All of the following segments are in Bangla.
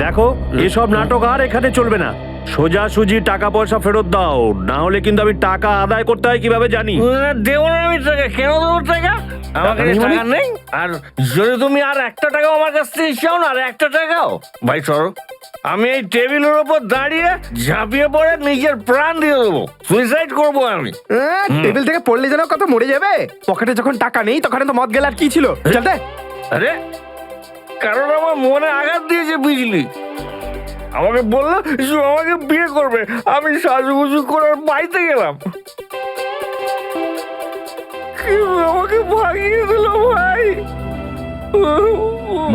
দেখো এসব নাটক আর এখানে চলবে না, সোজাসুজি টাকা পয়সা ফেরত দাও, না হলে কিন্তু আমি টাকা আদায় করতে হয় কিভাবে জানি। দেবো না আমি টাকা, কেন দেবো টাকা? আমার কাছে টাকা নেই। আর যদি তুমি আর একটা টাকাও আমার কাছ থেকে চাও না, আর একটা টাকাও, ভাই সরো, আমি এই টেবিলের উপর দাঁড়িয়ে ঝাঁপিয়ে পড়ে নিজের প্রাণ দিয়ে দেবো, সুইসাইড করবো আমি। টেবিল থেকে পড়লে যেন কত মরে যাবে। পকেটে যখন টাকা নেই তখন তো মদ গেল, আর কি ছিল? চল দে। আরে কারণ আমার মনে আঘাত দিয়েছে বিজলি, আমাকে বললো যে আমাকে বিয়ে করবে, আমি সাজুগুজু করে ওর বাড়িতে গেলাম, কিন্তু আমাকে ভাগিয়ে দিল ভাই।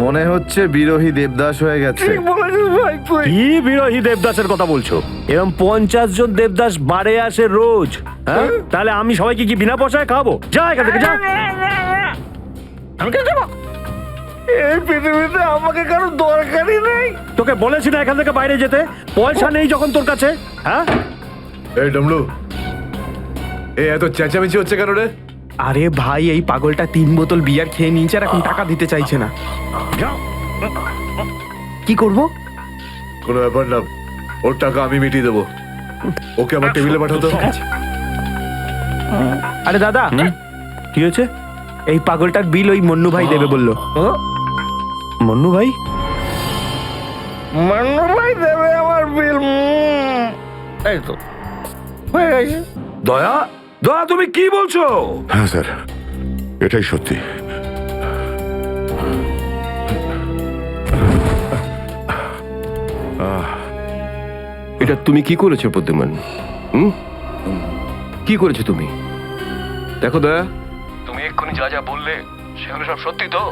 মনে হচ্ছে বিরোহী দেবদাস হয়ে গেছে। ঠিক বলেছিস ভাই তুই। কি বিরোহী দেবদাসের কথা বলছো? এরকম 50 জন দেবদাস বাড়ে আসে রোজ, হ্যাঁ? তাহলে আমি সবাইকে কি বিনা পয়সায় খাবো? যা এখান থেকে যা। আমি কেন যাবো? এই পৃথিবীতে আমাকে কারো দরকারই নেই। তোকে বলেছি না এখান থেকে বাইরে যেতে? পয়সা নেই যখন তোর কাছে, হ্যাঁ? এই ডমলু, এই এত চেঁচামেচি হচ্ছে কেন রে? আরে ভাই, এই পাগলটা 3 বোতল বিয়ার খেয়ে নিয়েছে আর এখন টাকা দিতে চাইছে না। কি করব? কোনো ব্যাপার না, ওর টাকা আমি মিটিয়ে দেবো। ওকে আমার টেবিলে পাঠাতো। আরে দাদা, কি হয়েছে? এই পাগলটার বিল ওই মন্নু ভাই দেবে বললো। মন্নু ভাই? মান্নু ভাই দেবে আমার বিল? এই তো হয়ে গেছে। দয়া, দয়া তুমি কি বলছো? হ্যাঁ স্যার, এটাই সত্যি। এটা তুমি কি করেছো প্রদ্যুমান? কি করেছো তুমি? দেখো দয়া, তুমি এক্ষুনি যা যা বললে সেগুলো সব সত্যি তো?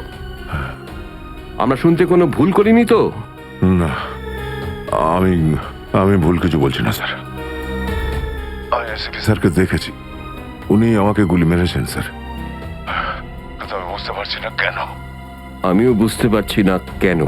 আমরা শুনতে কোনো ভুল করিনি তো? না, আমি আমি ভুল কিছু বলছি না স্যার। আমি এসপি স্যারকে দেখেছি, উনি আমাকে গুলি মেরেছেন স্যার। কিন্তু আমি বুঝতে পারছি না কেন। আমিও বুঝতে পারছি না কেন।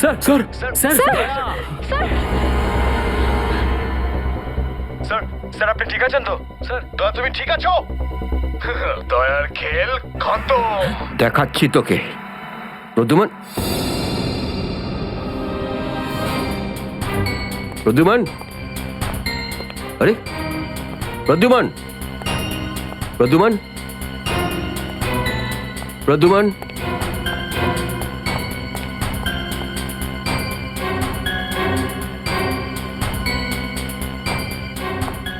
Sir sir sir sir, sir আপনি ঠিক আছেন তো? স্যার, দয়া তুমি ঠিক আছো? দয়ার খেল খতম। দেখাচ্ছি তোকে প্রদ্যুমান। প্রদ্যুমান, আরে প্রদ্যুমান, প্রদ্যুমান, প্রদ্যুমান,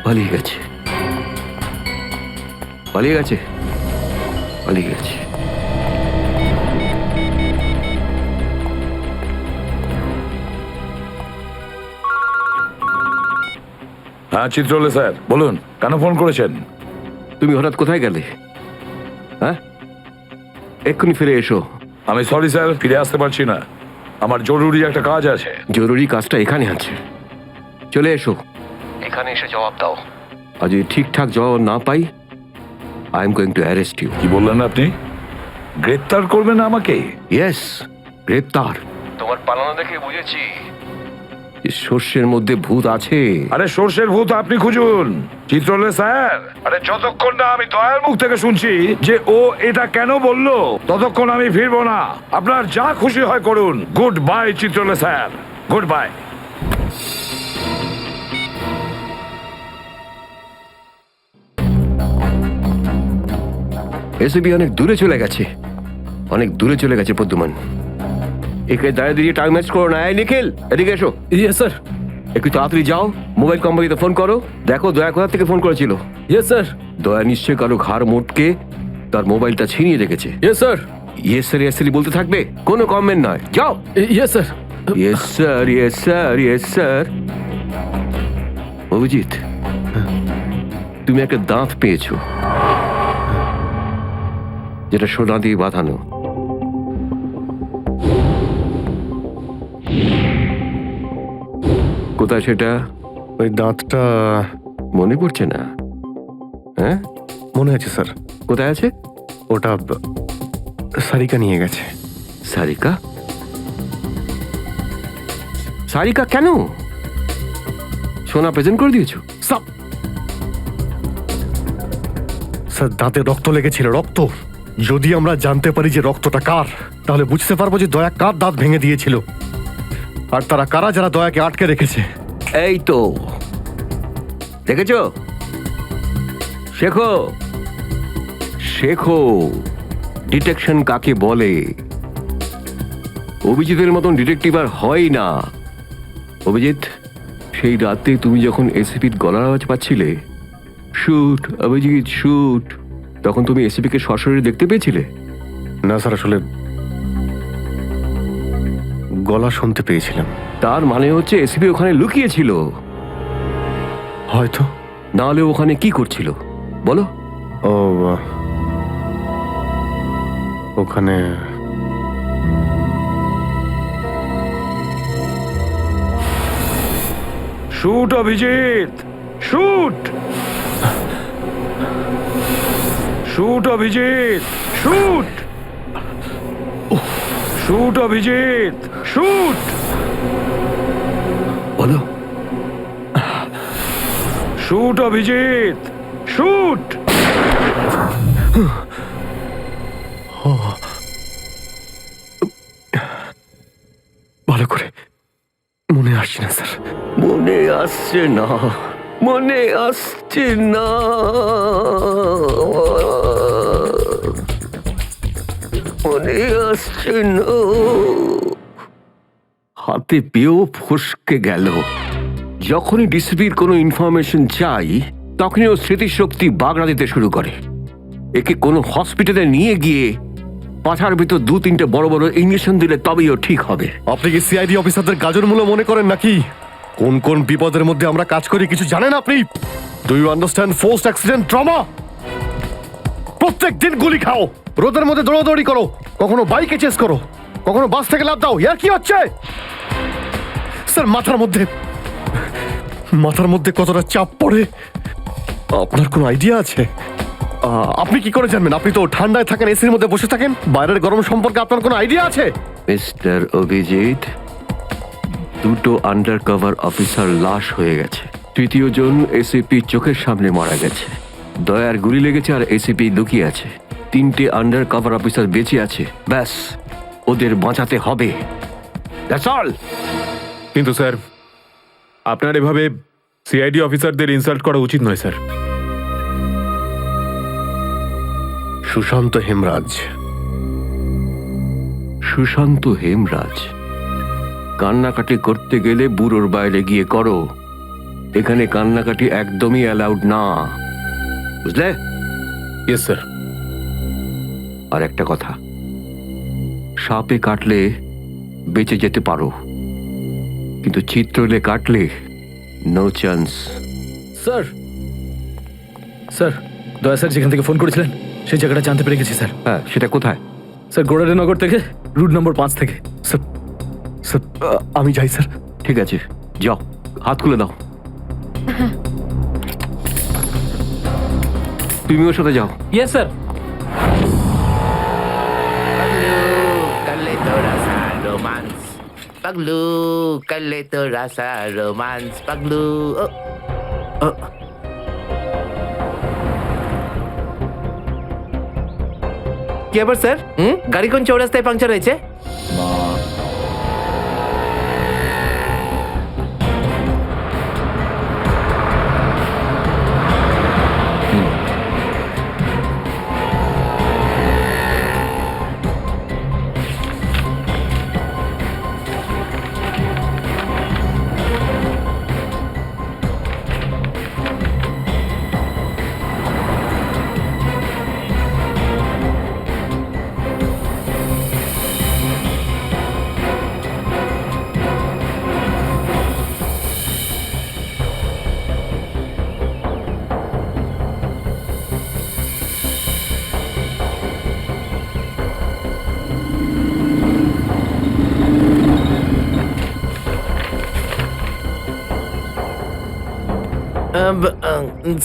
পালিয়ে গেছে, পালিয়ে গেছে, পালিয়ে গেছে। হ্যাঁ চিত্রলে স্যার, বলুন কেন ফোন করেছেন? তুমি হঠাৎ কোথায় গেলে? হ্যাঁ, এক্ষুনি ফিরে এসো। আমি সরি স্যার, ফিরে আসতে পারছি না, আমার জরুরি একটা কাজ আছে। জরুরি কাজটা এখানে আছে, চলে এসো। এখানে এসে জবাব দাও। আর যদি ঠিকঠাক জবাব না পাই, I am going to arrest you. কি বললেন আপনি? গ্রেপ্তার করবেন আমাকে? ইয়েস, গ্রেপ্তার। তোমার পালানো দেখে বুঝেছি সর্ষের মধ্যে ভূত আছে। আরে সর্ষের ভূত আপনি খুঁজুন চিত্রলে স্যার। আরে যতক্ষণ না আমি দয়ার মুখ থেকে শুনছি যে ও এটা কেন বললো, ততক্ষণ আমি ফিরবো না। আপনার যা খুশি হয় করুন। Good bye Chitrale sir, good bye. এসবি অনেক দূরে চলে গেছে, অনেক দূরে চলে গেছে প্রদ্যুমান। একে দাঁড়িয়ে দিয়ে টাইম ম্যাচ করো না। এই নিখিল, এদিকে এসো। Yes sir. একটু তাড়াতাড়ি যাও, মোবাইল কোম্পানিতে ফোন করো, দেখো দয়া কোথা থেকে ফোন করেছিল। Yes sir. দয়া নিশ্চয়ই কারো ঘাড় মোটকে তার মোবাইলটা ছিনিয়ে রেখেছে। Yes sir. Yes sir, yes sir বলতে থাকবে, কোনো কমেন্ট নয়। যাও। Yes sir. Yes sir, yes sir, yes sir. Abhijit, তুমি একটা দাঁত পেয়েছো, যেটা সোনা দিয়ে বাঁধানো। কোথায় সেটা ওই দাঁতটা মনে পড়ছে না? হ্যাঁ, মনে আছে স্যার। কোথায় আছে? ওটা সারিকা নিয়ে গেছে। সারিকা? সারিকা কেন? সোনা প্রেজেন্ট করে দিয়েছো? স্যার দাঁতে রক্ত লেগেছিল, রক্ত। যদি আমরা জানতে পারি যে রক্তটা কার, তাহলে বুঝতে পারবো যে দয়া কার দাঁত ভেঙে দিয়েছিল, আর তারা কারা যারা দয়াকে আটকে রেখেছে। এই তো দেখেছো, শেখো শেখো ডিটেকশন কাকে বলে। অভিজিতের মতন ডিটেকটিভ আর হয় না। অভিজিৎ, সেই রাতে তুমি যখন এসিপির গলার আওয়াজ পাচ্ছিলে, শুট অভিজিৎ শুট, তখন তুমি এসিপিকে সরাসরি দেখতে পেয়েছিলে? না স্যার, আসলে গলা শুনতে পেয়েছিলাম। তার মানে হচ্ছে এসিপি ওখানে লুকিয়েছিল। হয়তো। নাহলে ওখানে কি করছিল বলো? ও ওখানে shoot Abhijit, shoot, shoot Abhijit, shoot, shoot Abhijit, shoot, বলো। Shoot Abhijit, shoot. ভালো করে মনে আসছে না স্যার। মনে আসছে না, মনে আসছে না। মনে আসছে না। হাতে পেয়েও ফসকে গেল। যখনই ডিসিপির কোনো ইনফরমেশন চাই, তখনই ও স্মৃতিশক্তি বাগড়া দিতে শুরু করে। একে কোনো হসপিটালে নিয়ে গিয়ে পাছার ভিতর 2-3টে বড় বড় ইঞ্জেকশন দিলে তবেই ও ঠিক হবে। আপনি কি সিআইডি অফিসারদের গাজর মূল্য মনে করেন নাকি? কোন কোন বিপদের মধ্যে আমরা কাজ করি কিছু জানেন আপনি? Do you understand forced accident trauma? প্রত্যেক দিন গুলি খাও, রোদের মধ্যে দৌড়াদৌড়ি করো, কখনো বাইকে চেস করো, কখনো বাস থেকে লাফ দাও। ইয়ার কি হচ্ছে স্যার? মাথার মধ্যে কতটা চাপ পড়ে আপনার কোনো আইডিয়া আছে? আপনি কি করে জানবেন? আপনি তো ঠান্ডায় থাকেন, এসির মধ্যে বসে থাকেন। বাইরের গরম সম্পর্কে আপনার কোনো আইডিয়া আছে? মিস্টার অভিজিৎ, 2টো আন্ডার কভার অফিসার লাশ হয়ে গেছে। 3য় জন এসিপি চোখের সামনে মারা গেছে। দয়ার গুলি লেগেছে আর এসিপি লুকিয়ে আছে। 3টে আন্ডার কভার অফিসার বেঁচে আছে। ব্যাস, ওদের বাঁচাতে হবে। That's all. কিন্তু স্যার, আপনার এভাবে সিআইডি অফিসারদের ইনসাল্ট করা উচিত নয় স্যার। সুশান্ত হেমরাজ। সুশান্ত হেমরাজ? কান্নাকাটি করতে গেলে বুড়োর বাইরে গিয়ে করো। এখানে কান্নাকাটি একদমই অ্যালাউড না, বুঝলে? Yes sir. আর একটা কথা, সাপে কাটলে বেঁচে যেতে পারো, কিন্তু চিত্রলে কাটলে নো চান্স। স্যার, স্যার, দয়া স্যার যেখান থেকে ফোন করেছিলেন সেই জায়গাটা জানতে পেরে গেছি স্যার। হ্যাঁ, সেটা কোথায়? স্যার, গোড়ারেনগর থেকে, রুট নম্বর 5 থেকে। স্যার, স্যার, আমি যাই স্যার। ঠিক আছে, যাও, হাত খুলে দাও। তুমি ওর সাথে যাও। Yes sir. Paglu, kalito rasa romance. Paglu. কি আবার স্যার? গাড়ি কোন চৌরাস্তায় পাংচার হয়েছে?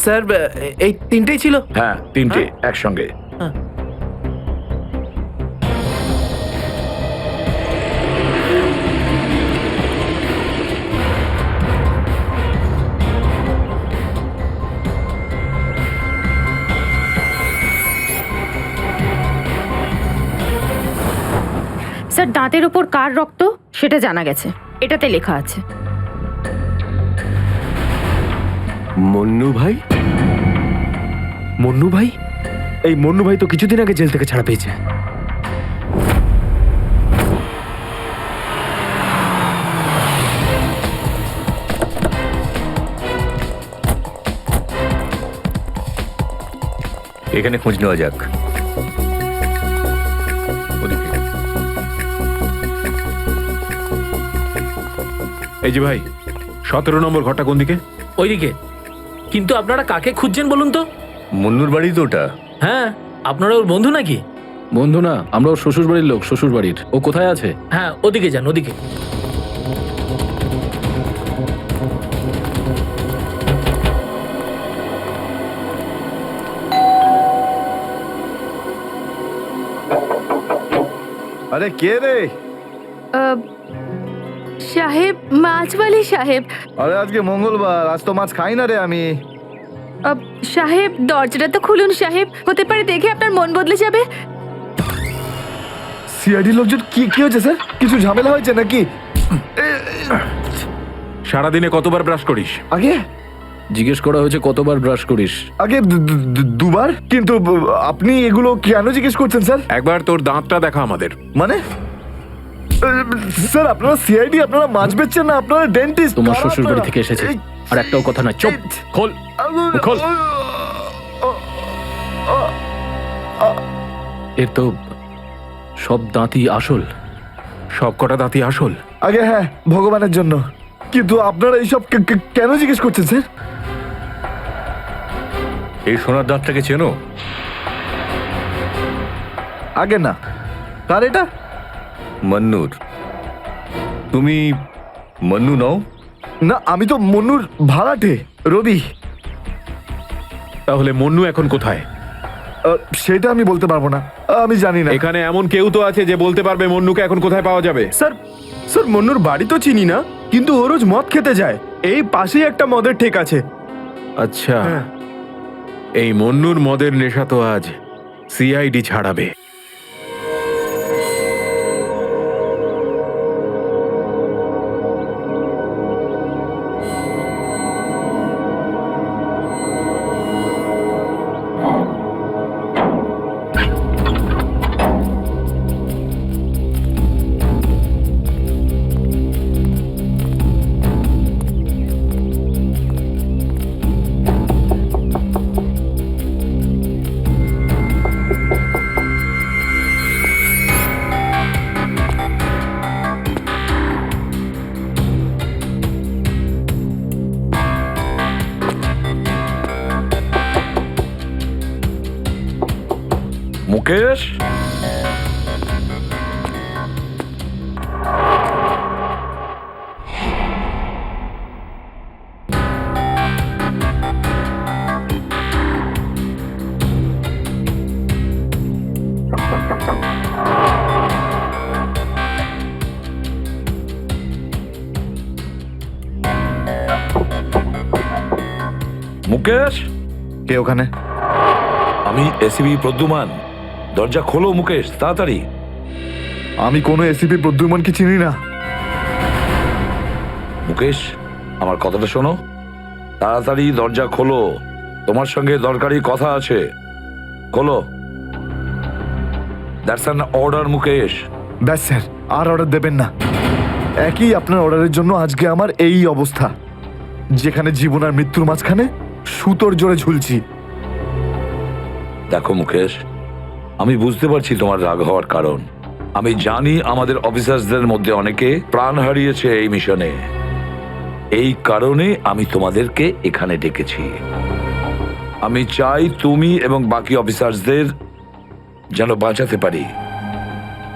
স্যার এই তিনটেই ছিল। হ্যাঁ, তিনটে একসঙ্গে। স্যার দাঁতের ওপর কার রক্ত সেটা জানা গেছে, এটাতে লেখা আছে। মন্নু ভাই? মন্নু ভাই? এই মন্নু ভাই তো কিছুদিন আগে জেল থেকে ছাড়া পেয়েছে। এখানে খোঁজ নেওয়া যাক। এই যে ভাই, 17 নম্বর ঘরটা কোন দিকে? ওইদিকে। কিন্তু আপনারা কাকে খুঁজছেন বলুন তো? মুন্নুর বাড়ি তো ওটা। হ্যাঁ, আপনারা ওর বন্ধু নাকি? বন্ধু না, আমরা ওর শ্বশুর বাড়ির লোক। শ্বশুর বাড়ির। ও কোথায় আছে? হ্যাঁ, ওদিকে যান, ওদিকে। আরে কে রে? সাহেব, মাছওয়ালি সাহেব। আরে আজকে মঙ্গলবার, আজ তো মাছ খাই না রে আমি। সাহেব দরজাটা তো খুলুন সাহেব, হতে পারে দেখে আপনার মন বদলে যাবে। সিআইডি লোকজন কি কি হয়েছে স্যার? কিছু ঝামেলা হয়েছে নাকি? সারাদিনে কতবার ব্রাশ করিস? আগে জিজ্ঞেস করা হয়েছে কতবার ব্রাশ করিস। আগে দুবার। কিন্তু আপনি এগুলো কেন জিজ্ঞেস করছেন স্যার? একবার তোর দাঁতটা দেখা আমাদের। মানে স্যার আপনারা সিআইডি, আপনারা মাছ বেচছেন না, আপনারা ডেন্টিস্ট। তোমার শ্বশুর বাড়ি থেকে এসেছে, আর একটাও কথা না। চুপ। খোল, খোল। এর তো সব দাঁতই আসল। সব কটা দাঁতই আসল? আগে হ্যাঁ, ভগবানের জন্য। কিন্তু আপনারা এইসব কেন জিজ্ঞেস করছেন স্যার? এই সোনার দাঁতটাকে চেনো? আগে না। কার এটা? মন্নুর। তুমি মন্নু নও? না, আমি তো মন্নুর ভাড়াটে, রবি। তাহলে মন্নু এখন কোথায়? সেটা আমি বলতে পারবো না, আমি জানি না। এখানে এমন কেউ তো আছে যে বলতে পারবে মন্নুকে এখন কোথায় পাওয়া যাবে? স্যার, স্যার মন্নুর বাড়ি তো চিনি না, কিন্তু ও রোজ মদ খেতে যায়। এই পাশেই একটা মদের ঠেক আছে। আচ্ছা, এই মন্নুর মদের নেশা তো আজ সিআইডি ছাড়াবে। মুকেশ, মুকেশ, কে ওখানে? আমি এসিবি প্রদ্যুমান। দরজা খোলো মুকেশ, তাড়াতাড়ি। আমি কোনো এসিপি প্রদ্যুমনকে চিনি না। মুকেশ, আমার কথাটা শোনো। তাড়াতাড়ি দরজা খোলো, তোমার সঙ্গে দরকারি কথা আছে। খোলো। That's an order Mukesh. ব্যাস স্যার, আর অর্ডার দেবেন না। একই আপনার অর্ডারের জন্য আজকে আমার এই অবস্থা, যেখানে জীবন আর মৃত্যুর মাঝখানে সুতোর জোরে ঝুলছি। দেখো মুকেশ, আমি বুঝতে পারছি তোমার রাগ হওয়ার কারণ। আমি জানি আমাদের অফিসারদের মধ্যে অনেকে প্রাণ হারিয়েছে এই মিশনে। এই কারণে আমি তোমাদেরকে এখানে ডেকেছি। আমি চাই তুমি এবং বাকি অফিসারদের যেন বাঁচাতে পারি।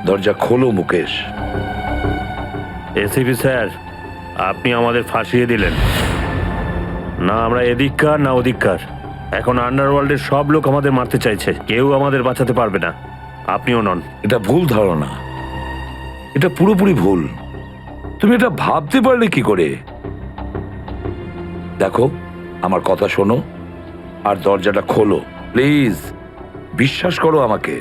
দরজা খোলো মুকেশ। এসিপি স্যার, আপনি আমাদের ফাঁসিয়ে দিলেন। না আমরা এদিককার না ওদিককার। এখন আন্ডারওয়ার্ল্ডের সব লোক আমাদের মারতে চাইছে, কেউ আমাদের বাঁচাতে পারবে না, আপনিও নন। এটা ভুল ধারণা, এটা পুরোপুরি ভুল। তুমি এটা ভাবতে পারলে কি করে? দেখো, আমার কথা শোনো আর দরজাটা খোলো প্লিজ। বিশ্বাস করো আমাকে।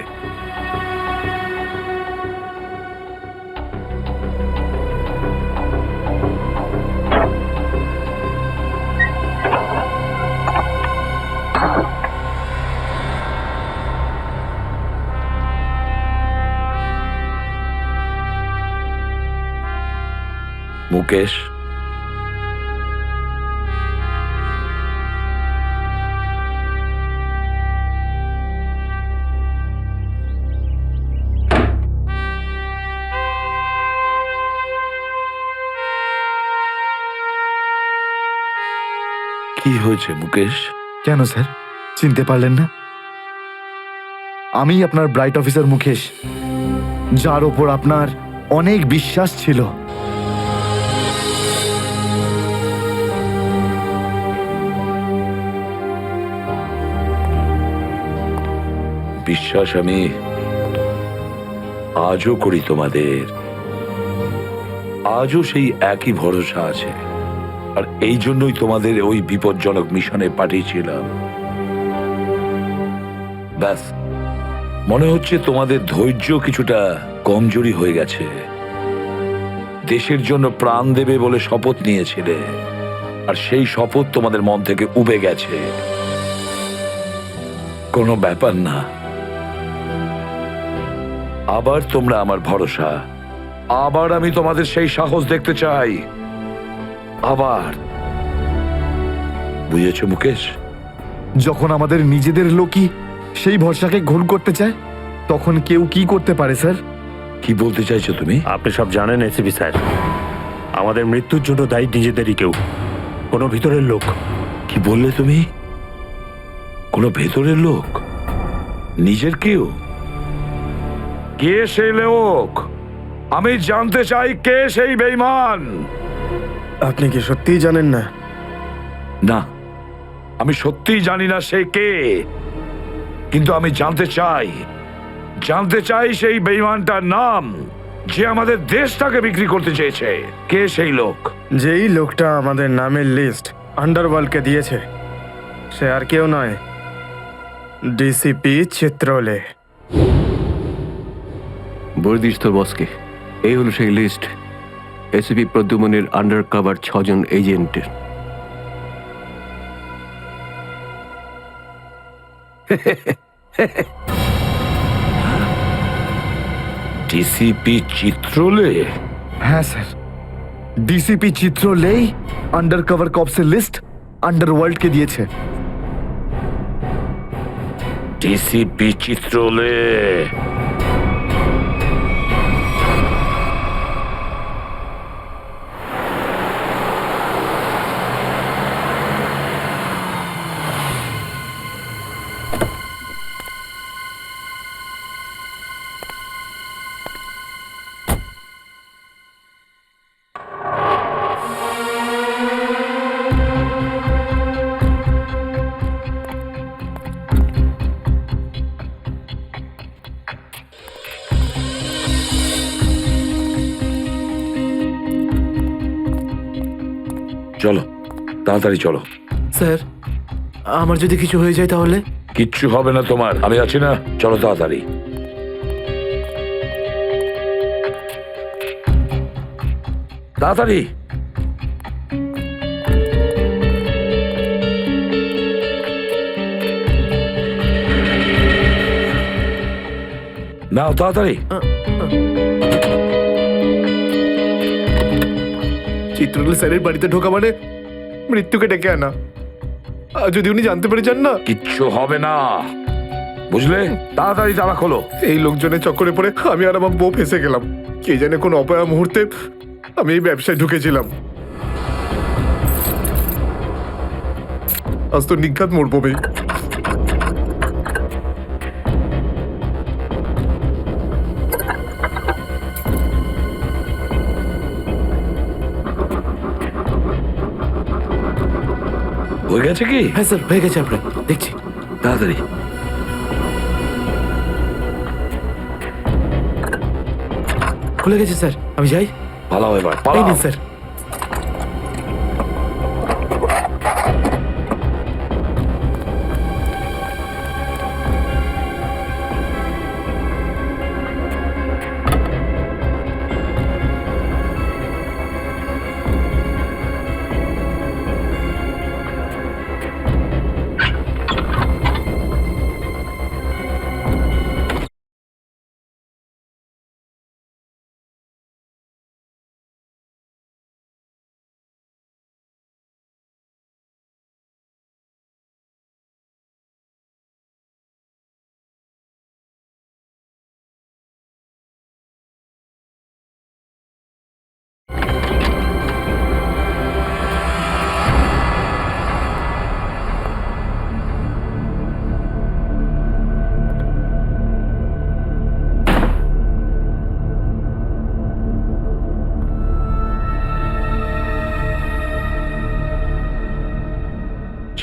মুকেশ, কি হয়েছে মুকেশ? কেন স্যার চিনতে পারলেন না? আমি আপনার ব্রাইট অফিসার মুকেশ, যার ওপর আপনার অনেক বিশ্বাস ছিল। বিশ্বাস আমি আজও করি তোমাদের, আজও সেই একই ভরসা আছে। আর এই জন্যই তোমাদের ওই বিপজ্জনক মিশনে পাঠিয়েছিলাম। ব্যাস, মনে হচ্ছে তোমাদের ধৈর্য কিছুটা কমজোরি হয়ে গেছে। দেশের জন্য প্রাণ দেবে বলে শপথ নিয়েছিলে, আর সেই শপথ তোমাদের মন থেকে উবে গেছে। কোনো ব্যাপার না, আবার তোমরা আমার ভরসা, আবার আমি তোমাদের সেই সাহস দেখতে চাই। আবার, বুঝেছো মুকেশ? যখন আমাদের নিজেদের লোকই সেই ভরসাকে ঘোল করতে চায়, তখন কেউ কি করতে পারে স্যার? কি বলতে চাইছো তুমি? আপনি সব জানেন এসিপি স্যার, আমাদের মৃত্যুর জন্য দায়ী নিজেদেরই কেউ, কোনো ভিতরের লোক। কি বললে তুমি? কোনো ভেতরের লোক? নিজের কেউ? কে সেই লোক? আমি জানতে চাই কে সেই বেঈমান। আপনি কি সত্যিই জানেন না? না, আমি সত্যিই জানি না সে কে, কিন্তু আমি জানতে চাই সেই বেঈমানটার নাম, যে আমাদের দেশটাকে বিক্রি করতে চেয়েছে। কে সেই লোক? যেই লোকটা আমাদের নামের লিস্ট আন্ডারওয়ার্ল্ডকে দিয়েছে, সে আর কেউ নয়, ডিসিপি চিত্রলে। বর্দিস তোর বসকে। এই হলো সেই লিস্ট এসিপি প্রদ্যুমনের আন্ডার কভার 6 জন এজেন্টের। ডিসিপি চিত্রলে? হ্যাঁ স্যার, ডিসিপি চিত্রলেই আন্ডার কভার কপসের লিস্ট আন্ডারওয়ার্ল্ডকে দিয়েছে। ডিসিপি চিত্রলে? চলো, তাড়াতাড়ি চলো। স্যার, আমার যদি কিছু হয়ে যায় তাহলে? কিচ্ছু হবে না তোমার, আমি আছি না। চলো তাড়াতাড়ি। তাড়াতাড়ি। নাও তাড়াতাড়ি। চিত্রলে স্যারের বাড়িতে ঢোকা মানে মৃত্যুকে ডেকে আনা। আর যদি উনি জানতে পেরে যান না, কিচ্ছু হবে না, বুঝলে? তাড়াতাড়ি তালা খোলো। এই লোকজনের চক্করে পড়ে আমি আর আমার বউ ফেসে গেলাম। কে জানে কোন অপয়া মুহূর্তে আমি এই ব্যবসায় ঢুকেছিলাম। আজ তো নিঘাত মরবো বে। হয়ে গেছে কি? হ্যাঁ স্যার হয়ে গেছে আপনার, দেখছি। তাড়াতাড়ি। খুলে গেছে স্যার, আমি যাই। পালাও এবার, এই পালাও। নিন স্যার।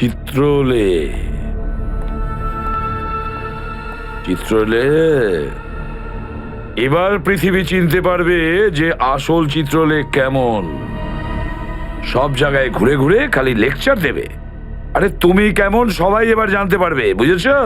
চিত্রলে, চিত্রলে, এবার পৃথিবী চিনতে পারবে যে আসল চিত্রলে কেমন। সব জায়গায় ঘুরে ঘুরে খালি লেকচার দেবে। আরে তুমি কেমন সবাই এবার জানতে পারবে, বুঝেছো?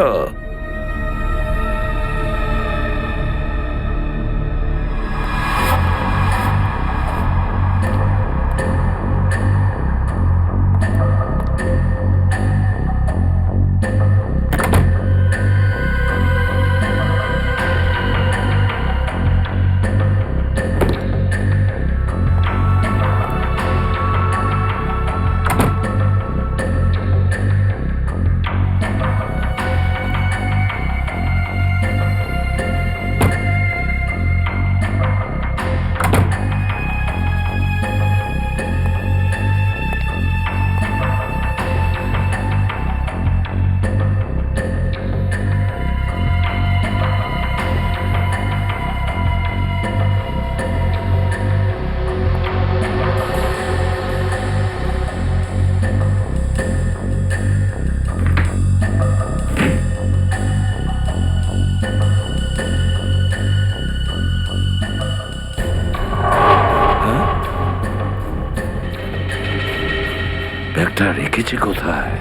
ব্যাগটা রেখেছে কোথায়?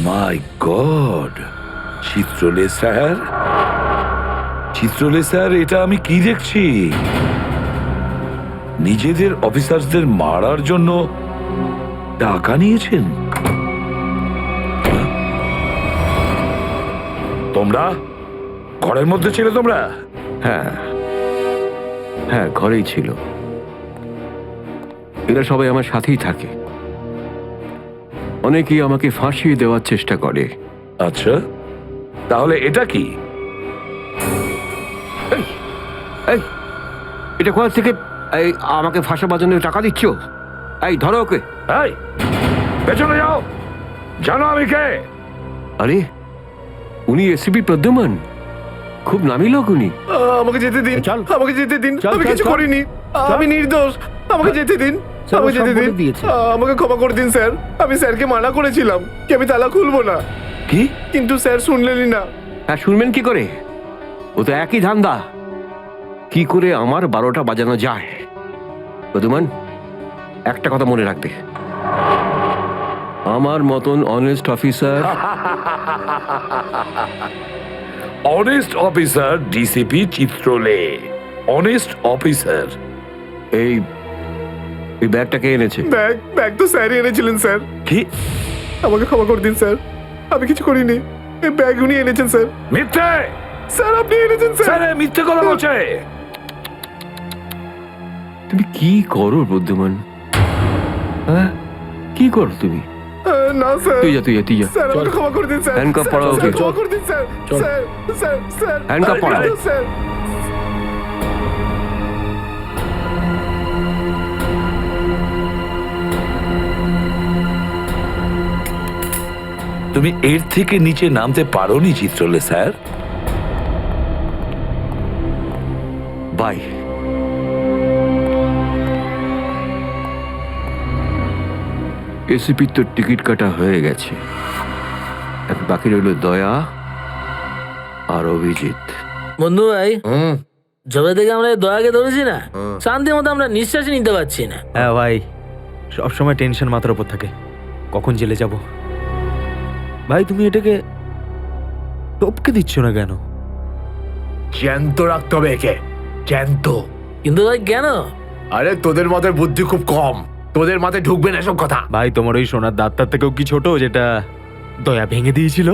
মাই গড, চিত্রলে স্যার, চিত্রলে স্যার, এটা আমি কি দেখছি? নিজেদের অফিসারদের মারার জন্য টাকা নিয়েছেন? তোমরা ঘরের মধ্যে ছিলে? তোমরা? হ্যাঁ হ্যাঁ, ঘরেই ছিল। এরা সবাই আমার সাথেই থাকে। অনেকেই আমাকে ফাঁসিয়ে দেওয়ার চেষ্টা করে। আচ্ছা, তাহলে এটা কি? এই, এটা কোথা থেকে এই আমাকে ফাঁসাবার জন্য টাকা দিচ্ছ? এই ধরো ওকে। এই, পেছনে যাও, জানো আমি কে? আরে, উনি এসিপি প্রদ্যুমান, খুব নামি লোক উনি। আমাকে যেতে দিন, চল। আমাকে যেতে দিন, চল, আমি চল, কিছু চল। করিনি, আমি নির্দোষ, আমাকে যেতে দিন, স্যার, ও আমাকে সব যেতে দিন, বলে দিয়েছে। আমাকে ক্ষমা করে দিন স্যার। আমি স্যারকে মানা করেছিলাম কি আমি তালা খুলবো না, কি? কিন্তু স্যার শুনলেনই না। হ্যাঁ, শুনবেন কি করে? ও তো একই ধান্দা। কি করে আমার 12টা বাজানো যায়? প্রদ্যুমান, একটা কথা মনে রাখবে, আমার মতন honest officer, honest officer DCP Chitrale, honest officer. এই ব্যাগটাকে এনেছে। ব্যাগ তো স্যারই এনেছিলেন স্যার। কি? আমাকে ক্ষমা করে দিন স্যার, আমি কিছু করিনি। এই ব্যাগ উনি এনেছেন স্যার। মিথ্যে! স্যার আপনি এনেছেন স্যার। স্যার মিথ্যে কথা বলছে। তুমি কি করো প্রদ্যুমান? হ্যাঁ, কি করো তুমি? না স্যার, তুই যা, তুই যা, তুই যা। স্যার আমাকে ক্ষমা করে দিন স্যার। হ্যান্ডকাফ পরাও ওকে। স্যার, ক্ষমা করে দিন স্যার। চল। স্যার স্যার স্যার হ্যান্ডকাফ পরাও। স্যার। তুমি এর থেকে নিচে নামতে পারোনি চিত্রলে স্যার। বাই। এসিপির তো টিকিট কাটা হয়ে গেছে, এখন বাকি রইল দয়া আর অভিজিৎ। বন্ধু ভাই, যবে থেকে আমরা এই দয়াকে ধরেছি না, শান্তি মতো আমরা নিঃশ্বাসই নিতে পারছি না। হ্যাঁ ভাই, সবসময় টেনশন মাথার উপর থাকে, কখন জেলে যাব। ভাই তুমি এটাকে টপকে দিচ্ছ না কেন? জ্যান্ত রাখতে হবে একে, জ্যান্ত। কিন্তু ভাই কেন? আরে তোদের মাথায় বুদ্ধি খুব কম, তোদের মাথায় ঢুকবে না সব কথা। ভাই তোমার ওই সোনার দাঁতটার থেকেও কি ছোট যেটা দয়া ভেঙে দিয়েছিল?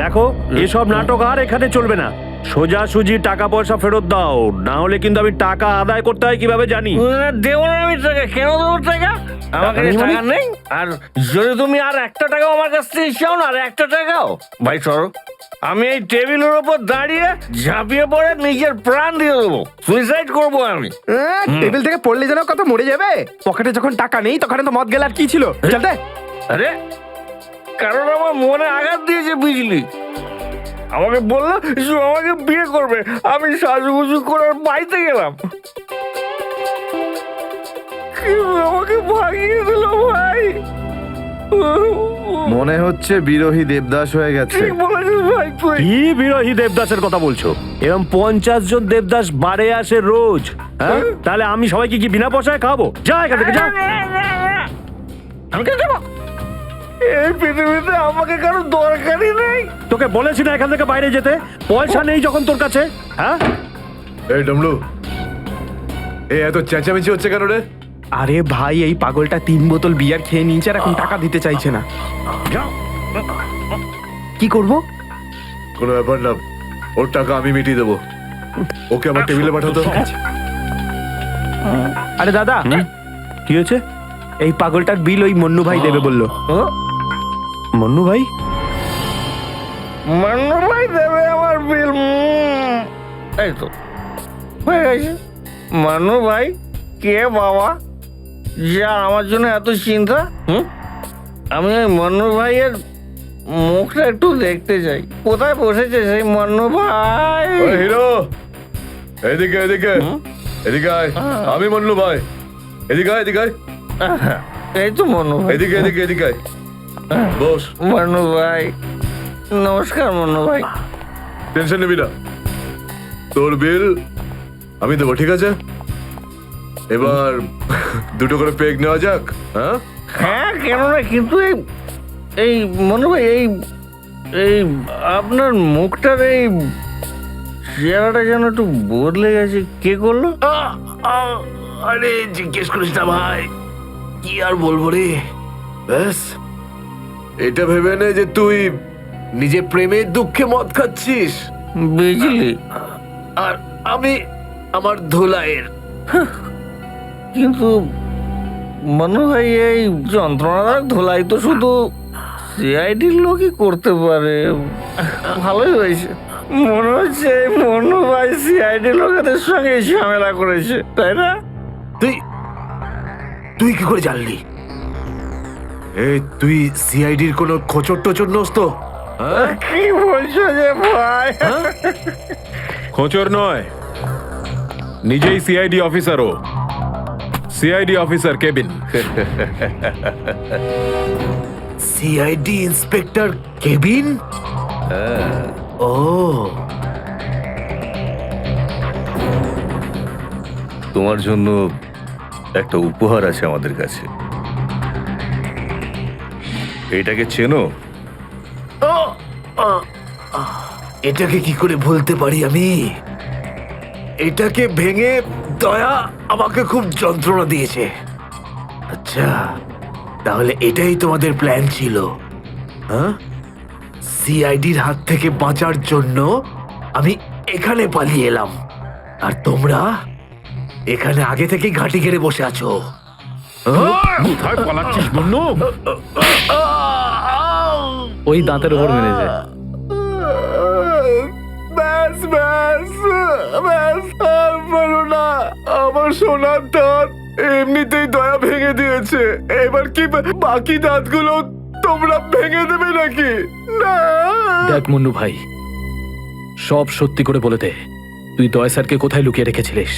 দেখো, এসব নাটক আর এখানে চলবে না। সোজাসুজি টাকা পয়সা ফেরত দাও, না হলে কিন্তু আমি টাকা আদায় করতে হয় কিভাবে জানি। দেবো না আমি টাকা, কেন দেবো টাকা? আমার কাছে টাকা নেই, আর যদি তুমি আর একটা টাকাও আমার কাছ থেকে চাও না, আর একটা টাকাও, ভাই সরো, আমি এই টেবিলের উপর দাঁড়িয়ে ঝাঁপিয়ে পড়ে নিজের প্রাণ দিয়ে দেবো, সুইসাইড করবো আমি। টেবিল থেকে পড়লে যেন কত মরে যাবে। পকেটে যখন টাকা নেই তখন তো মদ গেলে আর কি ছিল? চলতে। আরে কারণ আমার মনে আঘাত দিয়েছে বিজলি, আমাকে বললো যে আমাকে বিয়ে করবে, আমি সাজুগুজু করে বাড়িতে গেলাম, আমাকে ভাগিয়ে দিল ভাই। মনে হচ্ছে বিরোহী দেবদাস হয়ে গেছে। ঠিক বলেছো ভাই তুই কি বিরোহী দেবদাসের কথা বলছো? এরকম 50 জন দেবদাস বারে আসে রোজ, হ্যাঁ? তাহলে আমি সবাইকে কি বিনা পয়সায় খাবো? যা এখান থেকে যা। আমি কেন যাবো? এই পৃথিবীতে আমাকে কারো দরকারই নেই। তোকে বলেছি না এখান থেকে বাইরে যেতে? পয়সা নেই যখন তোর কাছে, হ্যাঁ? এই ডমরু, এই এত চেঁচামেচি হচ্ছে কেন রে? আরে ভাই, এই পাগলটা 3 বোতল বিয়ার খেয়ে নিয়েছে আর এখন টাকা দিতে চাইছে না। কি করব? কোনো ব্যাপার না, ওর টাকা আমি মিটিয়ে দেবো। ওকে আমার টেবিলে পাঠাতো। আরে দাদা, কি হয়েছে? এই পাগলটার বিল ওই মন্নু ভাই দেবে বললো। মন্নু ভাই? মান্নু ভাই দেবে আমার বিল? এই তো হয়ে গেছে। মান্নু ভাই কে বাবা, যা আমার জন্য এত চিন্তা? আমি ওই মান্নু ভাইয়ের মুখটা একটু দেখতে চাই। কোথায় বসেছে সেই মান্নু ভাই? ওই হিরো, এদিকে এদিকে এদিকে আয়। আমি মন্নু ভাই, এদিকে আয়, এদিকে আয়। এই তো মান্নু ভাই। এদিকে এদিকে এদিকে আয়। বস। মান্নু ভাই নমস্কার। মান্নু ভাই টেনশন নিবি না, তোর বিল আমি দেবো, ঠিক আছে? এবার দুটো করে পেগ নেওয়া যাক। হ্যাঁ হ্যাঁ, কেন না, কিন্তু এই মনে ভাই এই আপনার মুখটার এই চেহারাটা যেন একটু বদলে গেছে। কে করলো? আরে জিজ্ঞেস করিস না ভাই, কি আর বলবো রে। ব্যাস, এটা ভেবে নে যে তুই নিজে প্রেমের দুঃখে মদ খাচ্ছিস বুঝলি, আর আমি আমার ধুলাইয়ের। কিন্তু মনে হয় এই যন্ত্রণাদায়ক ধোলাই তো শুধু সিআইডির লোকই করতে পারে। ভালোই হয়েছে, মনে হচ্ছে এই মনু ভাই সিআইডি লোকেদের সঙ্গে ঝামেলা করেছে, তাই না? তুই কি করে জানলি? এই তুই সিআইডির কোনো খোঁচর টোচর নোস তো? কি বলছো যে ভাই? খোঁচর নয়, নিজেই সিআইডি অফিসার। ও CID officer cabin. CID inspector cabin? ও, তোমার জন্য একটা উপহার আছে আমাদের কাছে। এটাকে চেনো? এটাকে কি করে ভুলতে পারি আমি? এটাকে ভেঙে দয়া আমাকে খুব যন্ত্রণা দিয়েছে। আচ্ছা, তাহলে এটাই তোমাদের প্ল্যান ছিল, হ্যাঁ? সিআইডির হাত থেকে বাঁচার জন্য আমি এখানে পালিয়ে এলাম, আর তোমরা এখানে আগে থেকে ঘাঁটি ঘেরে বসে আছো। কোথায় পালাচ্ছিস মন্নু? ওই দাঁতের ওপর মেরেছে। ব্যাস ব্যাস ব্যাস, আর পারো না। আমার সোনার দাঁত এমনিতেই দয়া ভেঙে দিয়েছে, এবার কি বাকি দাঁতগুলো তোমরা ভেঙে দেবে নাকি? না। দেখ মুন্নু ভাই, সব সত্যি করে বলে দে, তুই দয়া স্যারকে কোথায় লুকিয়ে রেখেছিলিস?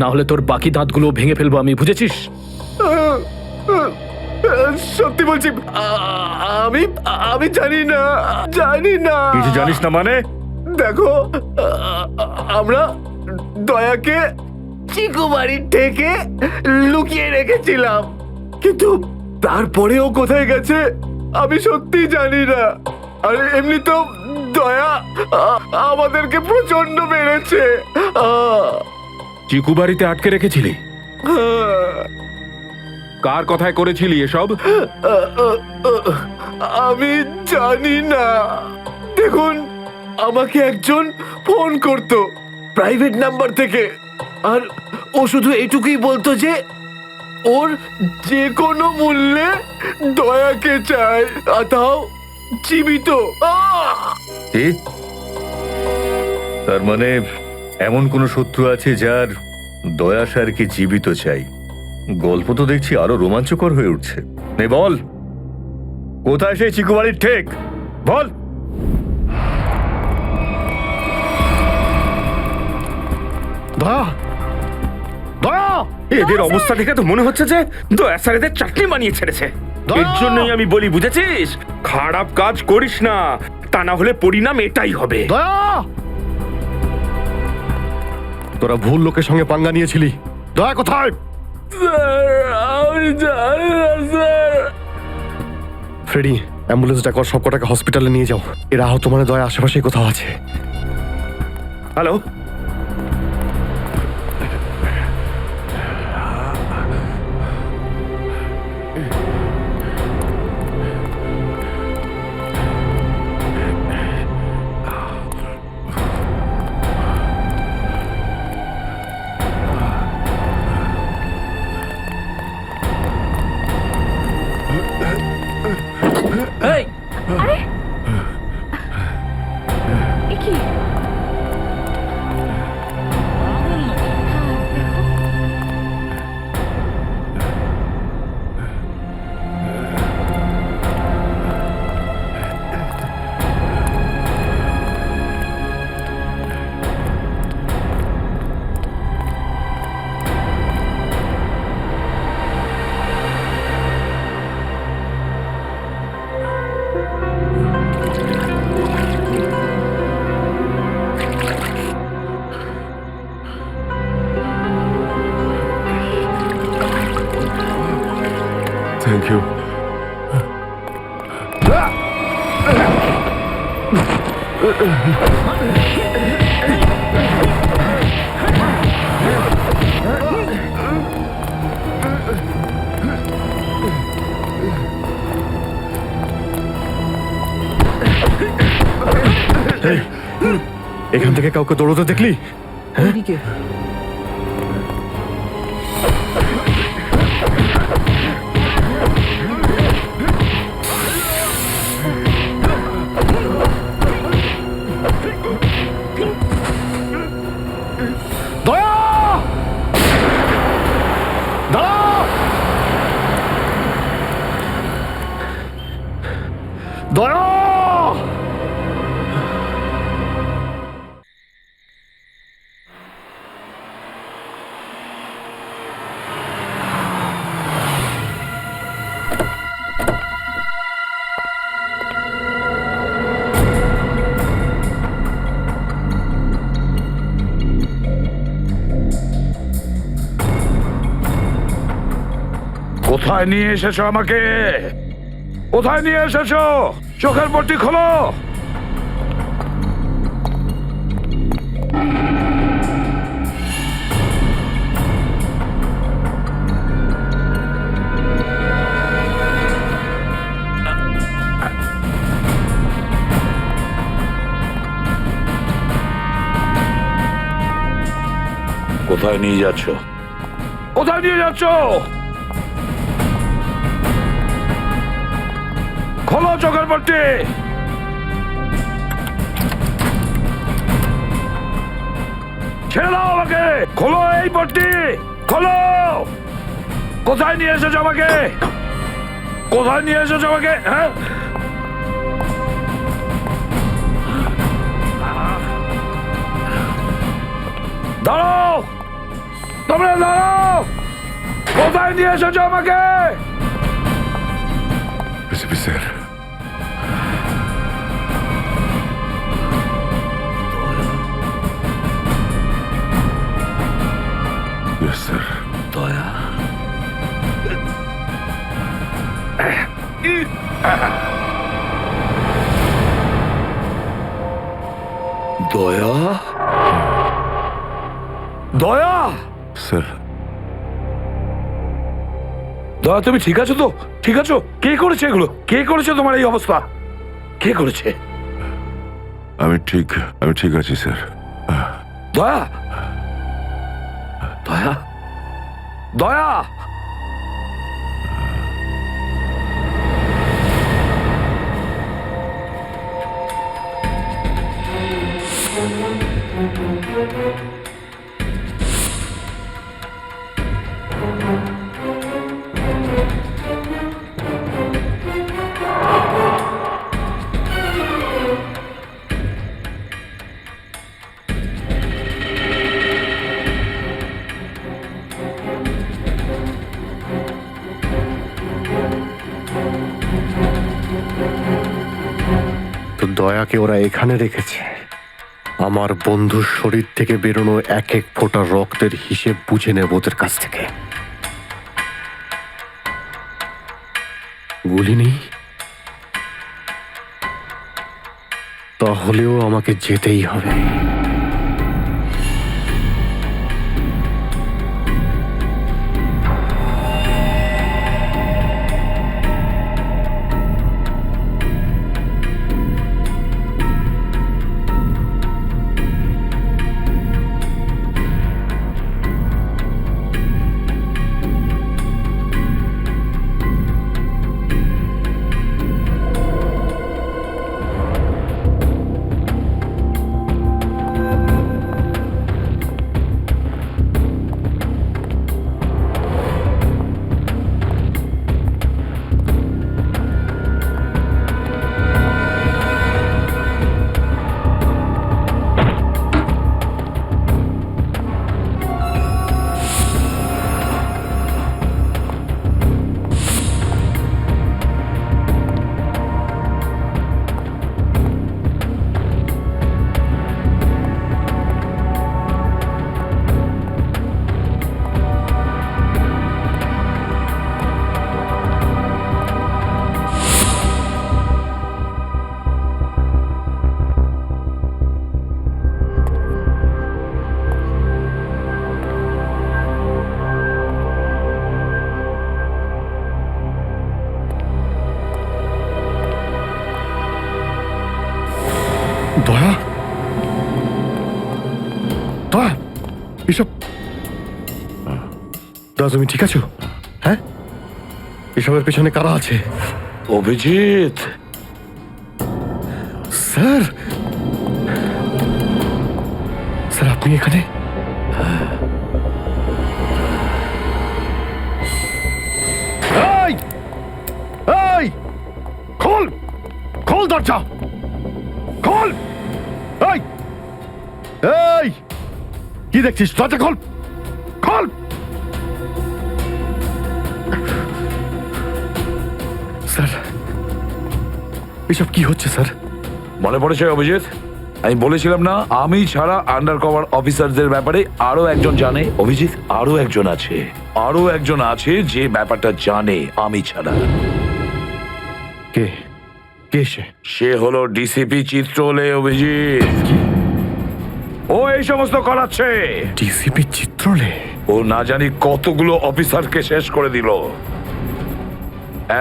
না হলে তোর বাকি দাঁতগুলো ভেঙে ফেলবো আমি, বুঝেছিস? সত্যি বলছি, আমি আমি জানি না, জানি না। কিছু জানিস না মানে? দেখো, আমরা দয়াকে চিকু বাড়ির থেকে লুকিয়ে রেখেছিলাম, কিন্তু তারপরেও কোথায় গেছে আমি সত্যি জানি না। আর এমনি তো দয়া আমাদেরকে প্রচন্ড মেরেছে। চিকু বাড়িতে আটকে রেখেছিলি? কার কথায় করেছিলি এসব? আমি জানি না। দেখুন, আমাকে একজন ফোন করতো প্রাইভেট নাম্বার থেকে, আর ও শুধু এইটুকুই বলতো যে ওর যে কোনো মূল্যে দয়াকে চায়, আর তাও জীবিত। কি? তার মানে এমন কোন শত্রু আছে যার দয়া স্যারকে জীবিত চাই? গল্প তো দেখছি আরো রোমাঞ্চকর হয়ে উঠছে। নে বল, কোথায় সেই চিকু বাড়ির ঠেক? বল। দয়া, দয়া! এদের অবস্থা দেখে তো মনে হচ্ছে যে দয়া স্যার এদের চাটনি বানিয়ে ছেড়েছে। এর জন্যই আমি বলি, বুঝেছিস? খারাপ কাজ করিস না, তা না হলে পরিণাম এটাই হবে। দয়া, তোরা ভুল লোকের সঙ্গে পাঙ্গা নিয়েছিলি। দয়া কোথায়? ফ্রেডি, অ্যাম্বুলেন্স ডাকো, সব কটাকে হসপিটালে নিয়ে যাও। এরা আহত মানে দয়া আশেপাশেই কোথাও আছে। হ্যালো, এই, আরে এ কি? Thank you. এখান থেকে কাউকে দৌড়তে দেখলি? দয়া, দাঁড়াও! দয়া! কোথায় নিয়ে এসেছো আমাকে? কোথায় নিয়ে এসেছো? চোখের পট্টি খোলো। কোথায় নিয়ে যাচ্ছ? কোথায় নিয়ে যাচ্ছ? খোলো চোখের পট্টি। ছেড়ে দাও আমাকে। খোলো এই পট্টি, খোলো। কোথায় নিয়ে এসেছো আমাকে? কোথায় নিয়ে এসেছো আমাকে? হ্যাঁ, দাঁড়াও, তোমরা দাঁড়াও। কোথায় নিয়ে এসেছো আমাকে? SP sir, yes sir. দয়া, দয়া, দয়া, স্যার, দয়া তুমি ঠিক আছো তো? ঠিক আছো? কে করেছে এগুলো? কে করেছে তোমার এই অবস্থা? কে করেছে? আমি ঠিক আছি স্যার। দয়া, দয়া, দয়া, তো দয়া আমাকে ওরা এখানে রেখেছে আমার বন্ধুর শরীর থেকে বেরোনো এক এক ফোঁটা রক্তের হিসেব বুঝে নেব ওদের কাছ থেকে। গুলি নেই, তাহলেও আমাকে যেতেই হবে। দয়া, দয়া, এসব দয়া, তুমি ঠিক আছো? হ্যাঁ, এসবের পেছনে কারা আছে? অভিজিৎ, স্যার, স্যার আপনি এখানে? এই, এই, খোল, খোল দরজা, খোল! এই, এই, কি দেখছিস? দরজা খোল, খোল! স্যার, এসব কি হচ্ছে স্যার? মনে পড়েছে অভিজিৎ? আমি বলেছিলাম না, আমি ছাড়া আন্ডার কভার অফিসারদের ব্যাপারে আরো একজন জানে। অভিজিৎ, আরো একজন আছে, আরো একজন আছে যে ব্যাপারটা জানে আমি ছাড়া। কে? কে সে? সে হলো ডিসিপি চিত্রলে। অভিজিৎ, ও এই সমস্ত করাচ্ছে। ডিসিপি চিত্রলে? ও না জানি কতগুলো অফিসারকে শেষ করে দিল।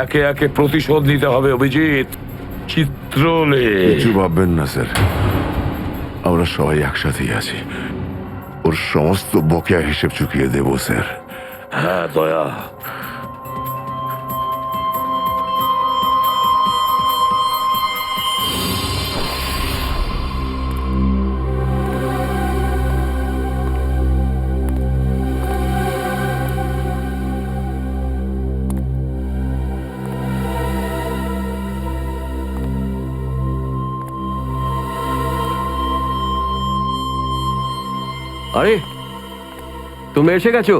একে একে প্রতিশোধ নিতে হবে অভিজিৎ। চিত্রলে, কিছু ভাববেন না স্যার, আমরা সবাই একসাথেই আছি। ওর সমস্ত বকেয়া হিসেব চুকিয়ে দেব স্যার। হ্যাঁ দয়া। আরে তুমি এসে গেছো?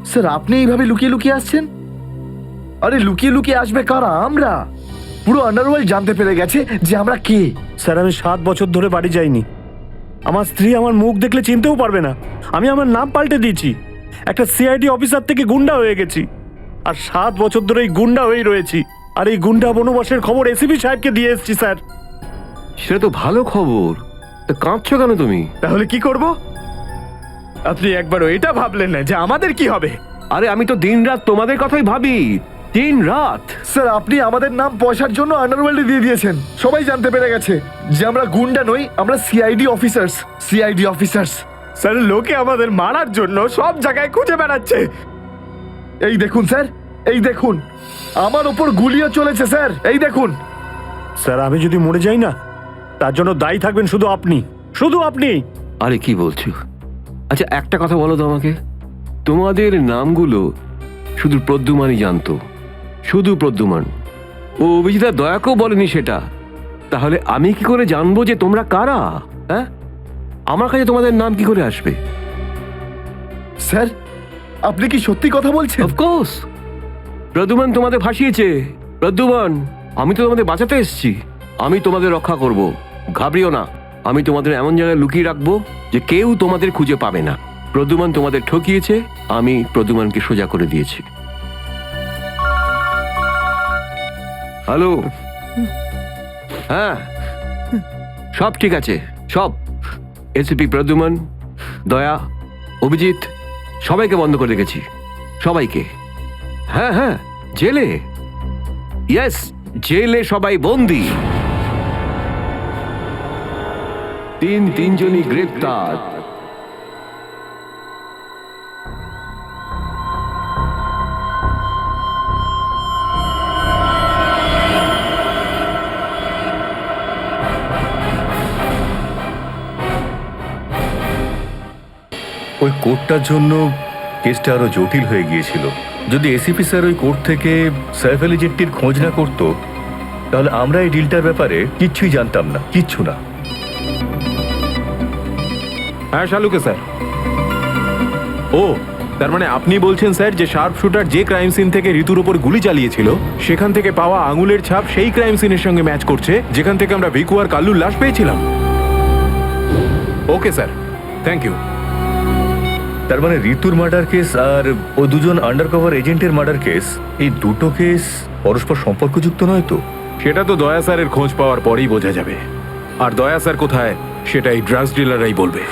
স্যার আপনি এইভাবে লুকিয়ে লুকিয়ে আসছেন? আরে লুকিয়ে লুকিয়ে আসবে কারা? আমরা। পুরো আন্ডারওয়ার্ল্ড জানতে পেরে গেছে যে আমরা কে। স্যার আমি 7 বছর ধরে বাড়ি যাইনি। আমার স্ত্রী আমার মুখ দেখলে চিনতেও পারবে না। আমি আমার নাম পাল্টে দিয়েছি, একটা সিআইডি অফিসার থেকে গুন্ডা হয়ে গেছি। আর 7 বছর ধরে এই গুন্ডা হয়েই রয়েছি। আর এই গুন্ডা বনবাসের খবর এসিপি সাহেবকে দিয়ে এসেছি স্যার। সেটা তো ভালো খবর, তা কাঁদছো কেন তুমি? তাহলে কি করব? আপনি একবারও এটা ভাবলেন না যে আমাদের কি হবে? আরে আমি তো দিনরাত তোমাদের কথাই ভাবি, দিনরাত। স্যার আপনি আমাদের নাম পয়সার জন্য আন্ডারওয়ার্ল্ডে দিয়ে দিয়েছেন। সবাই জানতে পেরে গেছে যে আমরা গুন্ডা নই, আমরা CID officers. CID officers. Sir লোকে আমাদের মারার জন্য সব জায়গায় খুঁজে বেড়াচ্ছে। এই দেখুন স্যার, এই দেখুন, আমার ওপর গুলিও চলেছে স্যার, এই দেখুন। স্যার আমি যদি মরে যাই না, তার জন্য দায়ী থাকবেন শুধু আপনি, শুধু আপনি। আরে কি বলছো? আচ্ছা একটা কথা বলো তো আমাকে, তোমাদের নামগুলো শুধু প্রদ্যুমানই জানতো, শুধু প্রদ্যুমান। ও অভিজিৎ দয়াকেও বলেনি সেটা। তাহলে আমি কি করে জানবো যে তোমরা কারা? হ্যাঁ, আমার কাছে তোমাদের নাম কি করে আসবে? স্যার আপনি কি সত্যি কথা বলছেন? অফকোর্স, প্রদ্যুমান তোমাদের ভাসিয়েছে। প্রদ্যুমান, আমি তো তোমাদের বাঁচাতে এসেছি। আমি তোমাদের রক্ষা করব, ঘাবড়িও না। আমি তোমাদের এমন জায়গায় লুকিয়ে রাখবো যে কেউ তোমাদের খুঁজে পাবে না। প্রদ্যুমান তোমাদের ঠকিয়েছে, আমি প্রদ্যুমানকে সোজা করে দিয়েছি। হ্যালো, হ্যাঁ সব ঠিক আছে, সব। এসিপি প্রদ্যুমান, দয়া, অভিজিৎ সবাইকে বন্ধ করে রেখেছি, সবাইকে। হ্যাঁ হ্যাঁ, জেলে, ইয়েস, জেলে সবাই বন্দি। তিনজনই গ্রেপ্তার। ওই কোর্টটার জন্য কেসটা আরো জটিল হয়ে গিয়েছিল। যদি এসিপি স্যার ওই কোর্ট থেকে সাইফ আলী জেট্টির খোঁজ না করতো, তাহলে আমরা এই ডিলটার ব্যাপারে কিচ্ছুই জানতাম না, কিচ্ছু না। হ্যাঁ শালুকে স্যার। ও, তার মানে আপনি বলছেন স্যার যে শার্প শুটার যে ক্রাইম সিন থেকে ঋতুর উপর গুলি চালিয়েছিল সেখান থেকে পাওয়া আঙুলের ছাপ সেই ক্রাইম সিনের সঙ্গে ম্যাচ করছে যেখান থেকে আমরা ভিকু আর কাল্লুর লাশ পেয়েছিলাম। Okay sir, thank you. তার মানে ঋতুর মার্ডার কেস আর ও দুজন আন্ডারকভার এজেন্টের মার্ডার কেস, এই দুটো কেস পরস্পর সম্পর্কযুক্ত নয় তো? সেটা তো দয়া স্যারের খোঁজ পাওয়ার পরেই বোঝা যাবে। আর দয়া স্যার কোথায় সেটা এই ড্রাগস ডিলাররাই বলবে।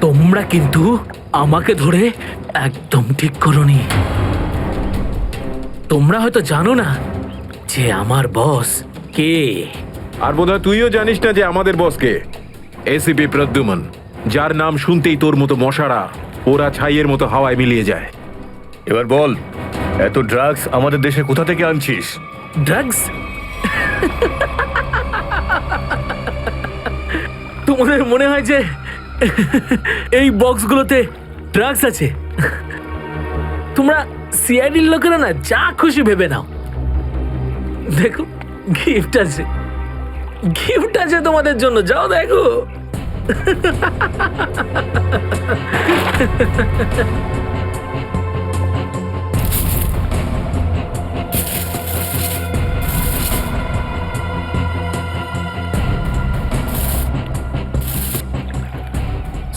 তোমরা কিন্তু আমাকে ধরে একদম ঠিক করনি। তোমরা হয়তো জানো না যে আমার বস কে। আর বোধহয় তুইও জানিস না যে আমাদের বস কে। এসিপি প্রদ্যুমান, যার নাম শুনতেই তোর মতো মশারা ওরা ছাইয়ের মতো হাওয়ায় মিলিয়ে যায়। এবার বল, এত ড্রাগস আমাদের দেশে কোথা থেকে আনছিস? ড্রাগস? তোমাদের মনে হয় যে এই বক্সগুলোতে ড্রাগস আছে? তোমরা সিআইডির লোকেরা না যা খুশি ভেবে নাও। দেখো গিফট আছে, গিফট আছে তোমাদের জন্য, যাও দেখো।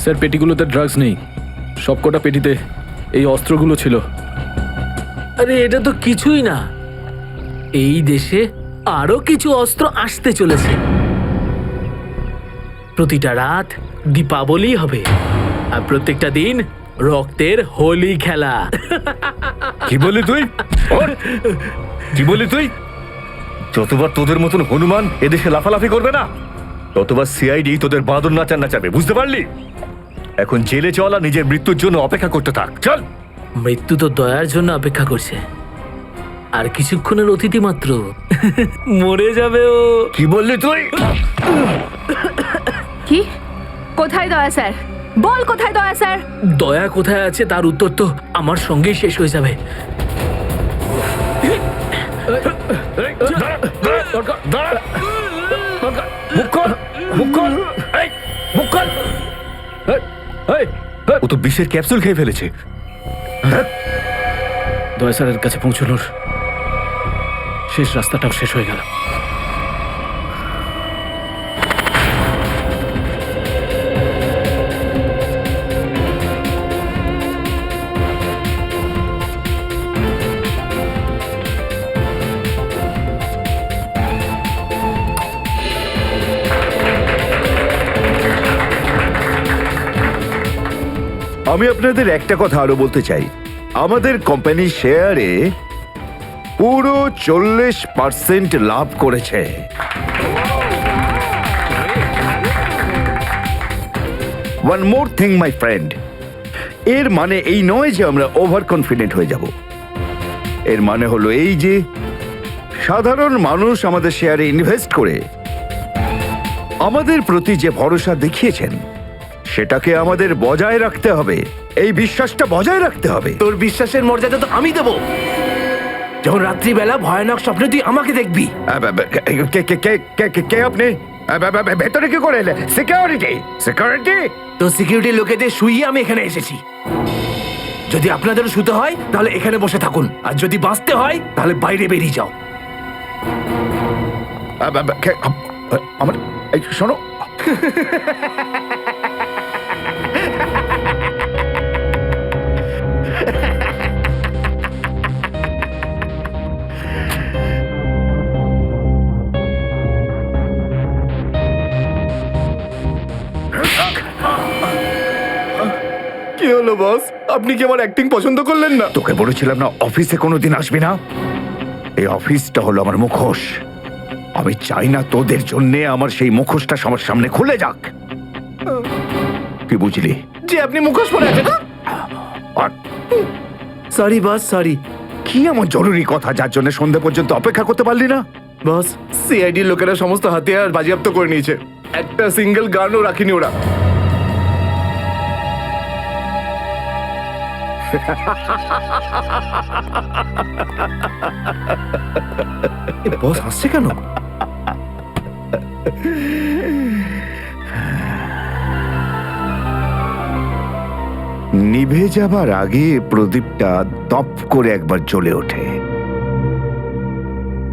স্যার পেটিগুলোতে ড্রাগস নেই, সবকটা পেটিতে এই অস্ত্রগুলো ছিল। আরে এটা তো কিছুই না, এই দেশে আরো কিছু অস্ত্র আসতে চলেছে। প্রতিটা রাত দীপাবলি হবে আর প্রত্যেকটা দিন রক্তের হোলি খেলা। কি বলি তুই? কি বলি তুই? যতবার তোদের মতন হনুমান এদেশে লাফালাফি করবে না, ততবার সিআইডি তোদের বাঁদর নাচাবে, বুঝতে পারলি? এখন জেলে চল আর নিজের মৃত্যুর জন্য অপেক্ষা করতে থাক। চল। মৃত্যু তো দয়ার জন্য অপেক্ষা করছে, আর কিছুক্ষণের অতিথি মাত্র। মরে যাবে ও। কি বললি তুই? কি? কোথায় দয়া স্যার? বল কোথায় দয়া স্যার? দয়া কোথায় আছে তার উত্তর তো আমার সঙ্গেই শেষ হয়ে যাবে। ও তো বিষের ক্যাপসুল খেয়ে ফেলেছে। দয়া স্যারের কাছে পৌঁছানোর শেষ রাস্তাটাও শেষ হয়ে গেল। আমি আপনাদের একটা কথা আরো বলতে চাই, আমাদের কোম্পানির শেয়ারে পুরো 40% লাভ করেছে। One more thing my friend, এর মানে এই নয় যে আমরা ওভার কনফিডেন্ট হয়ে যাব। এর মানে হলো এই যে সাধারণ মানুষ আমাদের শেয়ারে ইনভেস্ট করে আমাদের প্রতি যে ভরসা দেখিয়েছেন সেটাকে আমাদের বজায় রাখতে হবে। এই বিশ্বাসটা বজায় রাখতে হবে। তোর বিশ্বাসের মর্যাদা তো আমি দেবো যখন রাত্রিবেলা ভয়ানক স্বপ্নে তুই আমাকে দেখবি। কে আপনি? ভেতরে কি করে এলে? সিকিউরিটি? সিকিউরিটি? তো সিকিউরিটি লোকেদের শুইয়ে আমি এখানে এসেছি। যদি আপনাদেরও শুতে হয় তাহলে এখানে বসে থাকুন, আর যদি বাঁচতে হয় তাহলে বাইরে বেরিয়ে যাও। আমার শোনো, কি হলো বস? আপনি কি আমার অ্যাক্টিং পছন্দ করলেন না? তোকে বলেছিলাম না অফিসে কোনোদিন আসবি না? এই অফিসটা হলো আমার মুখোশ। আমি চাই না তোদের জন্য আমার সেই মুখোশটা সবার সামনে খুলে যাক। কি বুঝলি? যে আপনি মুখোশ পরে আছেন। Sorry boss, sorry. কি এমন জরুরি কথা যার জন্য সন্ধ্যে পর্যন্ত অপেক্ষা করতে পারলি না? বস, সিআইডি লোকেরা সমস্ত হাতিয়ার বাজেয়াপ্ত করে নিয়েছে। একটা সিঙ্গেল গানও রাখিনি ওরা। বস হাসছে কেন? নিভে যাবার আগে প্রদীপটা তপ করে একবার জ্বলে ওঠে।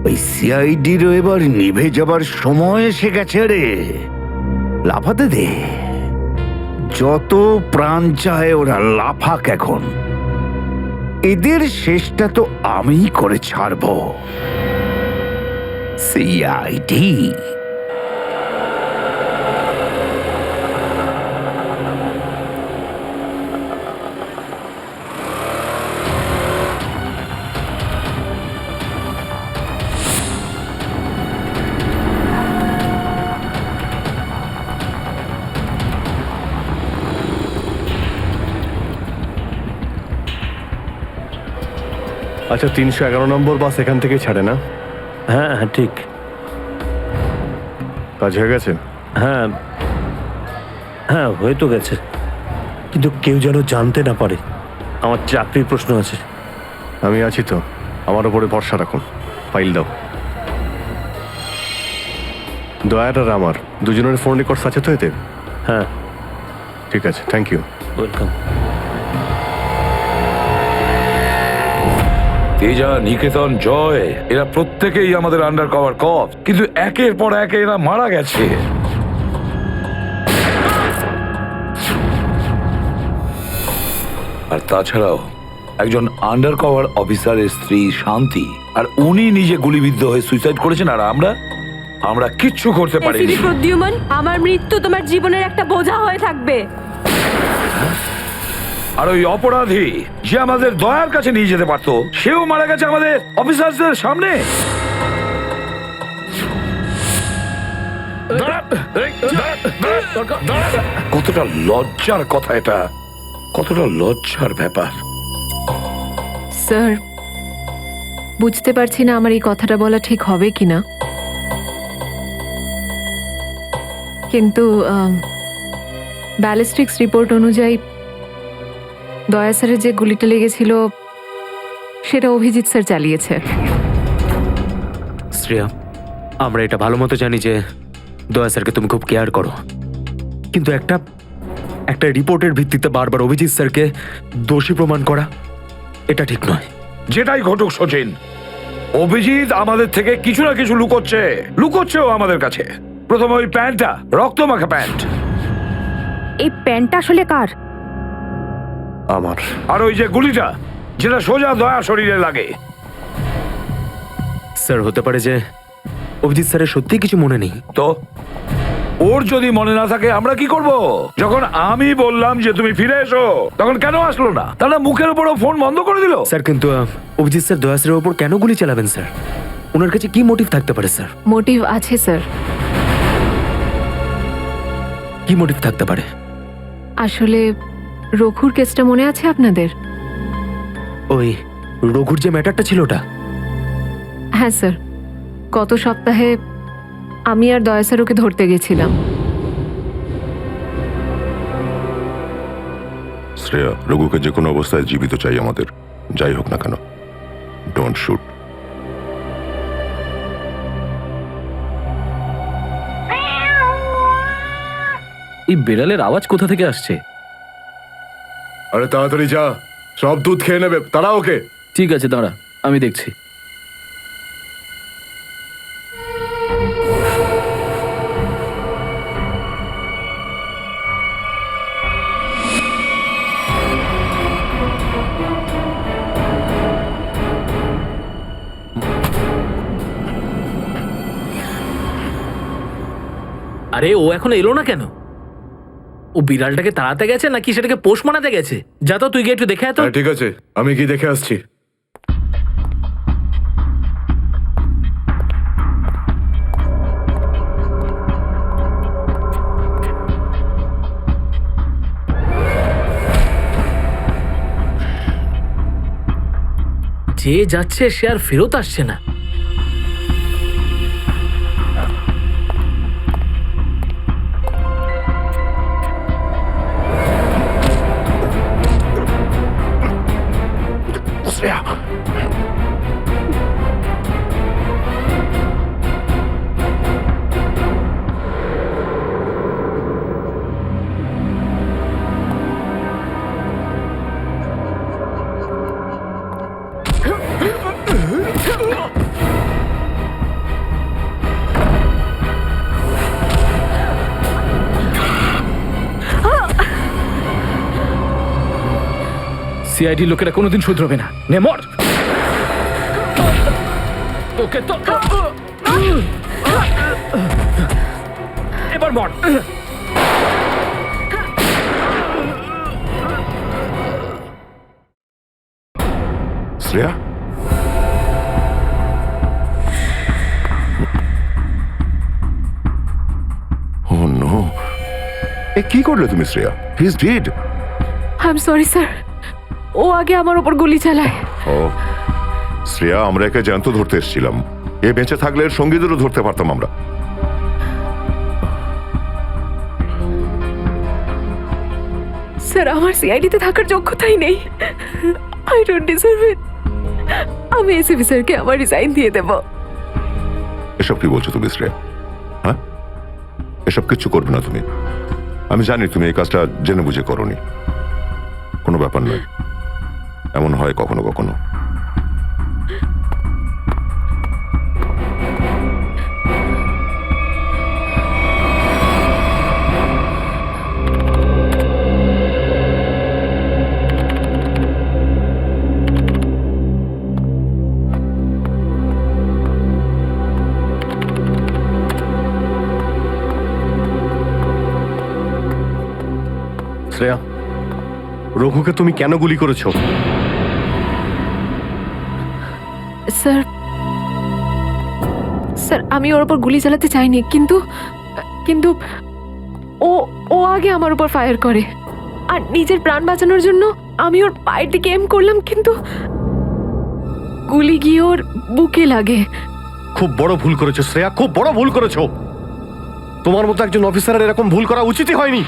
ওই সিআইডিরও এবার নিভে যাবার সময় এসে গেছে রে। লাফাতে দে, যত প্রাণ চায় ওরা লাফাক এখন। এদের শেষটা তো আমিই করে ছাড়বো। সিআইডি আচ্ছা, 311 নম্বর বাস এখান থেকে ছাড়ে না? হ্যাঁ হ্যাঁ ঠিক। কাজ হয়ে গেছে? হ্যাঁ হ্যাঁ হয়ে তো গেছে, কিন্তু কেউ যেন জানতে না পারে। আমার চাকরির প্রশ্ন আছে। আমি আছি তো, আমার উপরে ভরসা রাখুন। ফাইল দাও। দয়ার আর আমার দুজনের ফোন রেকর্ডস আছে তো এতে? হ্যাঁ ঠিক আছে, থ্যাংক ইউ। ওয়েলকাম। তেজা, নিকেতন, জয় এরা প্রত্যেকেই আমাদের আন্ডার কভার কপ, কিন্তু একের পর এক এরা মারা গেছে। আর তাছাড়াও একজন আন্ডার কভার অফিসারের স্ত্রী শান্তি, আর উনি নিজে গুলিবিদ্ধ হয়ে সুইসাইড করেছেন, আর আমরা কিচ্ছু করতে পারিনি। এসিপি প্রদ্যুমন, আমার মৃত্যু তোমার জীবনের একটা বোঝা হয়ে থাকবে। আর ওই অপরাধী যে আমাদের দয়ার কাছে নিয়ে যেতে পারতো, সেও মারা গেছে আমাদের অফিসারদের সামনে। কতটা লজ্জার কথা এটা, কতটা লজ্জার ব্যাপার। স্যার, বুঝতে পারছি না আমার এই কথাটা বলা ঠিক হবে কিনা, কিন্তু ব্যালিস্টিক্স রিপোর্ট অনুযায়ী দয়া স্যারের যে গুলিটা লেগেছিল সেটা অভিজিৎ স্যার চালিয়েছে। শ্রেয়া, আমরা এটা ভালো মতো জানি যে দয়া স্যারকে তুমি খুব কেয়ার করো, কিন্তু একটা রিপোর্টের ভিত্তিতে বারবার অভিজিৎ স্যারকে দোষী প্রমাণ করা এটা ঠিক নয়। যেটাই ঘটুক সচিন, অভিজিৎ আমাদের থেকে কিছু না কিছু লুকোচ্ছেও আমাদের কাছে। প্রথমে ওই প্যান্টটা, রক্তমাখা প্যান্ট। এই প্যান্টটা আসলে কার? আমার। আর ওই যে গুলিটা, যেটা সোজা দয়া শরীরে লাগে। স্যার, হতে পারে যে অভিজিৎ স্যারের সত্যি কিছু মনে নেই। তো ওর যদি মনে না থাকে আমরা কি করব? যখন আমি বললাম যে তুমি ফিরে এসো, তখন কেন আসলো না? তাহলে মুখের উপরও ফোন বন্ধ করে দিল। স্যার, কিন্তু অভিজিৎ স্যার দয়া স্যারের উপর কেন গুলি চালাবেন স্যার? ওনার কাছে কি মোটিভ থাকতে পারে স্যার? মোটিভ আছে স্যার। কি মোটিভ থাকতে পারে? আসলে রঘুর কেসটা মনে আছে আপনাদের? ওই রঘুর যে ম্যাটারটা ছিল ওটা? হ্যাঁ স্যার, গত সপ্তাহে আমি আর দয়া স্যার ওকে ধরতে গেছিলাম। শ্রেয়া, রঘুকে যে কোনো অবস্থায় জীবিত চাই আমাদের, যাই হোক না কেন। Don't shoot. এই বেড়ালের আওয়াজ কোথা থেকে আসছে? আরে তাড়াতাড়ি যা, সব দুধ খেয়ে নেবে, তারা ওকে। ঠিক আছে, দাঁড়া, আমি দেখছি। আরে ও এখনো এলো না কেন? ও বিড়ালটাকে তাড়াতে গেছে নাকি সেটাকে পোষ মানাতে গেছে? যা তো, তুই গিয়ে একটু দেখে আয় তো। হ্যাঁ, ঠিক আছে, আমি কি দেখে আসছি। যে যাচ্ছে সে আর ফেরত আসছে না। সিআইডি লোকেরা কোনোদিন শুধরবে না। নে মর। তোকে তো এবার মর। শ্রেয়া, ও নো, এ কি করলে তুমি Shreya? He is dead. I am sorry sir, ও আগে আমার উপর গুলি চালায়। ও শ্রেয়া, আমরা একে জ্যান্ত ধরতে এসেছিলাম। এ বেঁচে থাকলে এর সঙ্গীদেরও ধরতে পারতাম আমরা। স্যার, আমার সিআইডিতে থাকার যোগ্যতাই নেই। আই ডোন্ট ডিজার্ভ ইট। আমি এসিপি স্যারকে আমার রিজাইন দিয়ে দেব। এসব কি বলছো তুমি শ্রেয়া? হ্যাঁ, এসব কিচ্ছু করবে না তুমি। আমি জানি তুমি এই কাজটা জেনে বুঝে করোনি। কোনো ব্যাপার নয়, এমন হয় কখনো কখনো। শ্রেয়া, রঘুকে তুমি কেন গুলি করেছো? স্যার, স্যার, আমি ওর উপর গুলি চালাতে চাইনি, কিন্তু কিন্তু ও ও আগে আমার উপর ফায়ার করে আর নিজের প্রাণ বাঁচানোর জন্য আমি ওর পায়ের দিকে এম করলাম, কিন্তু গুলি গিয়ে ওর বুকে লাগে। খুব বড় ভুল করেছো শ্রেয়া, খুব বড় ভুল করেছো। তোমার মতো একজন অফিসারের এরকম ভুল করা উচিতই হয়নি।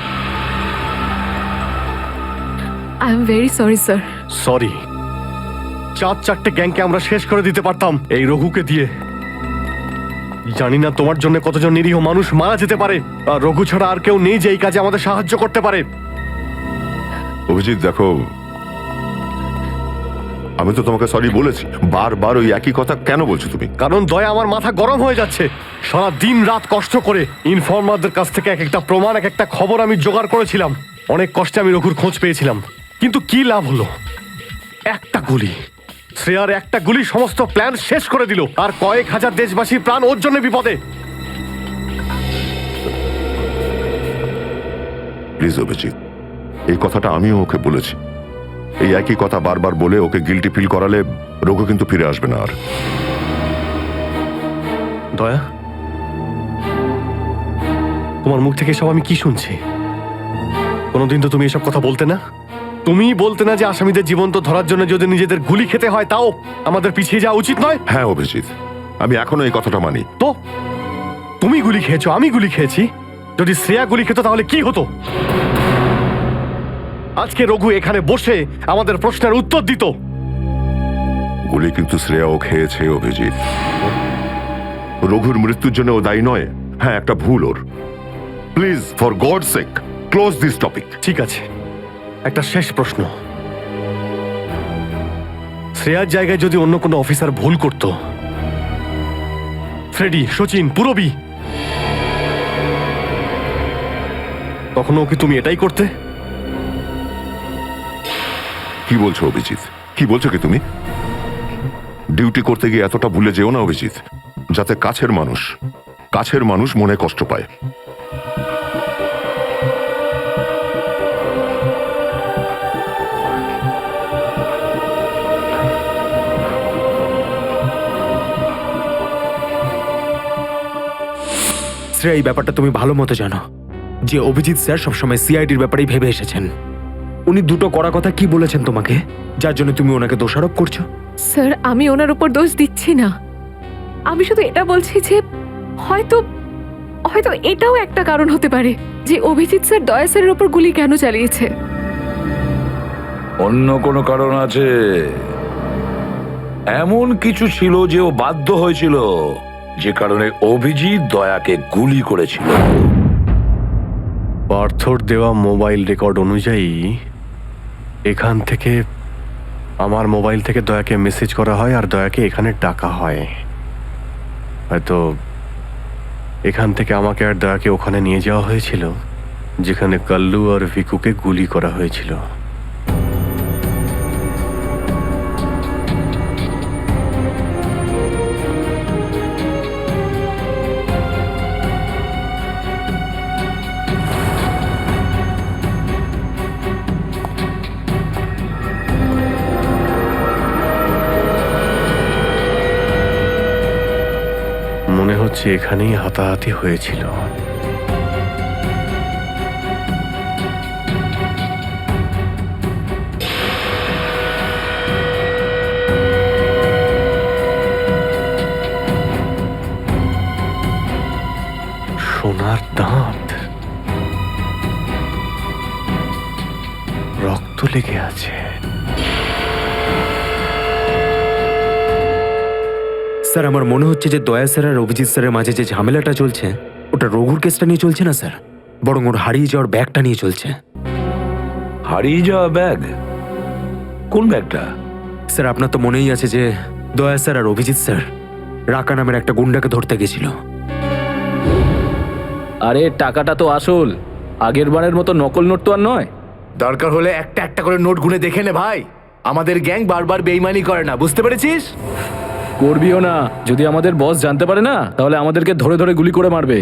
I am very sorry sir. Sorry? 4-4টে গ্যাংকে আমরা শেষ করে দিতে পারতাম এই রঘুকে দিয়ে। জানি না তোমার জন্য কতজন নিরীহ মানুষ মারা যেতে পারে, আর রঘু ছাড়া আর কেউ নেই যে এই কাজে আমাদের সাহায্য করতে পারে। অভিজিৎ দেখো, আমি তো তোমাকে সরি বলেছি, বারবার ওই একই কথা কেন বলছো তুমি? কারণ দয়া আমার মাথা গরম হয়ে যাচ্ছে। সারা দিন রাত কষ্ট করে ইনফর্মারদের কাছ থেকে এক একটা প্রমাণ, এক একটা খবর আমি জোগাড় করেছিলাম। অনেক কষ্টে আমি রঘুর খোঁজ পেয়েছিলাম, কিন্তু কি লাভ হলো? একটা গুলি, শ্রেয়ার একটা গুলি সমস্ত প্ল্যান শেষ করে দিল, আর কয়েক হাজার দেশবাসীর প্রাণ ওর জন্য বিপদে। প্লিজ অভিজিৎ, এই কথাটা আমিও ওকে বলেছি। এই একই কথা বারবার বলে ওকে গিল্টি ফিল করালে রঘু কিন্তু ফিরে আসবে না আর। দয়া, তোমার মুখ থেকে সব আমি কি শুনছি? কোনোদিন তো তুমি এসব কথা বলতে না। তুমি বলতে না যে আসামিদের জীবন্ত ধরার জন্য যদি নিজেদের গুলি খেতে হয় তাও আমাদের পিছিয়ে যাওয়া উচিত নয়। হ্যাঁ অভিজিৎ, আমি এখনো এই কথাটা মানি। তো তুমি গুলি খেয়েছো, আমি গুলি খেয়েছি। যদি শ্রেয়া গুলি খেত তাহলে কি হতো? আজকে রঘু এখানে বসে আমাদের প্রশ্নের উত্তর দিত। গুলি কিন্তু শ্রেয়াও খেয়েছে অভিজিৎ। রঘুর মৃত্যুর জন্য ও দায়ী নয়। হ্যাঁ, একটা ভুল ওর। Please, for God sake, close this topic. ঠিক আছে, একটা শেষ প্রশ্ন। শ্রেয়ার জায়গায় যদি অন্য কোনো অফিসার ভুল করত, ফ্রেডি, সচিন, পুরবী, তখনও কি তুমি এটাই করতে? কি বলছো অভিজিৎ? কি বলছো কি তুমি? ডিউটি করতে গিয়ে এতটা ভুলে যেও না অভিজিৎ, যাতে কাছের মানুষ মনে কষ্ট পায়। শ্রেয়া, এই ব্যাপারটা তুমি ভালো মতো জানো যে অভিজিৎ স্যার সবসময় সিআইডির ব্যাপারেই ভেবে এসেছেন। উনি দুটো কড়া কথা কি বলেছেন তোমাকে, যার জন্য তুমি ওনাকে দোষারোপ করছো? স্যার, আমি ওনার উপর দোষ দিচ্ছি না। আমি শুধু এটা বলছি যে হয়তো হয়তো এটাও একটা কারণ হতে পারে যে অভিজিৎ স্যার দয়া স্যারের উপর গুলি কেন চালিয়েছে। অন্য কোনো কারণ আছে? এমন কিছু ছিল যে ও বাধ্য হয়েছিল, যে কারণে অভিজিৎ দয়াকে গুলি করেছিল। পার্থর দেওয়া মোবাইল রেকর্ড অনুযায়ী এখান থেকে, আমার মোবাইল থেকে দয়াকে মেসেজ করা হয় আর দয়াকে এখানে ডাকা হয়। হয়তো এখান থেকে আমাকে আর দয়াকে ওখানে নিয়ে যাওয়া হয়েছিল যেখানে কাল্লু আর ভিকুকে গুলি করা হয়েছিল। মনে হচ্ছে এখানেই হাতাহাতি হয়েছিল। সোনার দাঁত, রক্ত লেগে আছে। স্যার, আমার মনে হচ্ছে যে দয়া স্যার আর অভিজিৎ স্যারের মাঝে যে ঝামেলাটা চলছে, ওটা রঘুর কেসটা নিয়ে চলছে না স্যার, বরং ওর হারিয়ে যাওয়ার ব্যাগটা নিয়ে চলছে। হারিয়ে যাওয়া ব্যাগ? কোন ব্যাগটা? স্যার, আপনার তো মনেই আছে যে দয়া স্যার আর অভিজিৎ স্যার রাকা নামের একটা গুন্ডাকে ধরতে গেছিল। আরে টাকাটা তো আসল, আগের বারের মতো নকল নোট তো আর নয়। দরকার হলে একটা একটা করে নোট গুনে দেখে নে ভাই। আমাদের গ্যাং বারবার বেইমানি করে না, বুঝতে পেরেছিস? করবিও না। যদি আমাদের বস জানতে পারে না, তাহলে আমাদেরকে ধরে ধরে গুলি করে মারবে।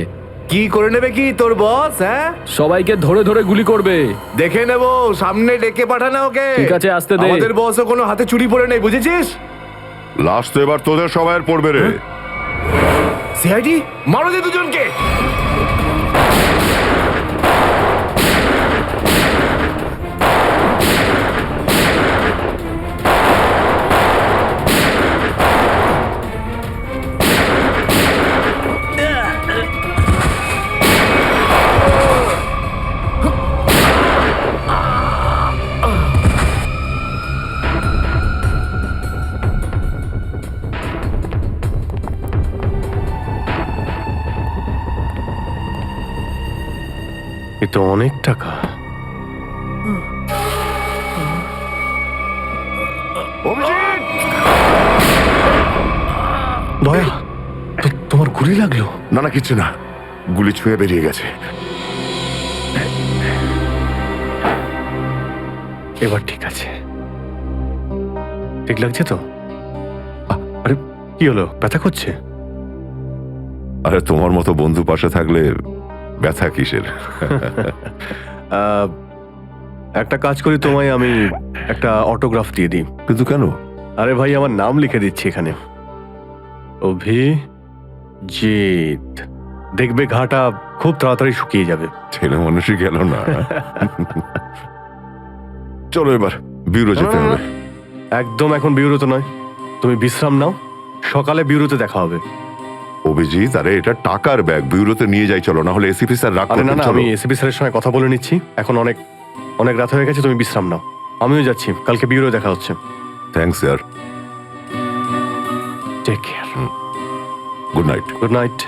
কি করে নেবে কি তোর বস? হ্যাঁ, সবাইকে ধরে ধরে গুলি করবে। দেখে নেবো, সামনে ডেকে পাঠানো ওকে। ঠিক আছে, আসতে দে। আমাদের বসও কোনো হাতে চুরি পড়ে নেই, বুঝেছিস? লাস্ট তো এবার তোদের সবাই পড়বে রে। সিআইডি, মারো দে দুজনকে। তো অনেক টাকা। দয়া, তোমার গুলি লাগলো? না না, কিচ্ছু না, গুলি ছুঁয়ে বেরিয়ে গেছে। এবার ঠিক আছে, ঠিক লাগছে তো? আরে কি হলো, ব্যথা করছে? আরে তোমার মতো বন্ধু পাশে থাকলে ব্যথা কিসের? একটা কাজ করি, তোমায় আমি একটা অটোগ্রাফ দিয়ে দিই। কিন্তু কেন? আরে ভাই, আমার নাম লিখে দিচ্ছি এখানে, অভিজিৎ। দেখবে ঘাটা খুব তাড়াতাড়ি শুকিয়ে যাবে। ছেলে মানুষই গেল না। চলো এবার ব্যুরো যেতে হবে। একদম এখন ব্যুরোতে নয়, তুমি বিশ্রাম নাও, সকালে ব্যুরোতে দেখা হবে। অভিজিৎ, আরে এটা টাকার ব্যাগ, ব্যুরোতে নিয়ে যাই চলো, না হলে এসিপি স্যার রাগ আরে না করবেন। না, আমি এসিপি স্যারের সঙ্গে কথা বলে নিচ্ছি, এখন অনেক অনেক রাত হয়ে গেছে, তুমি বিশ্রাম নাও। আমিও যাচ্ছি, কালকে ব্যুরো দেখা হচ্ছে। Thanks sir. Take care. Good night. Good night.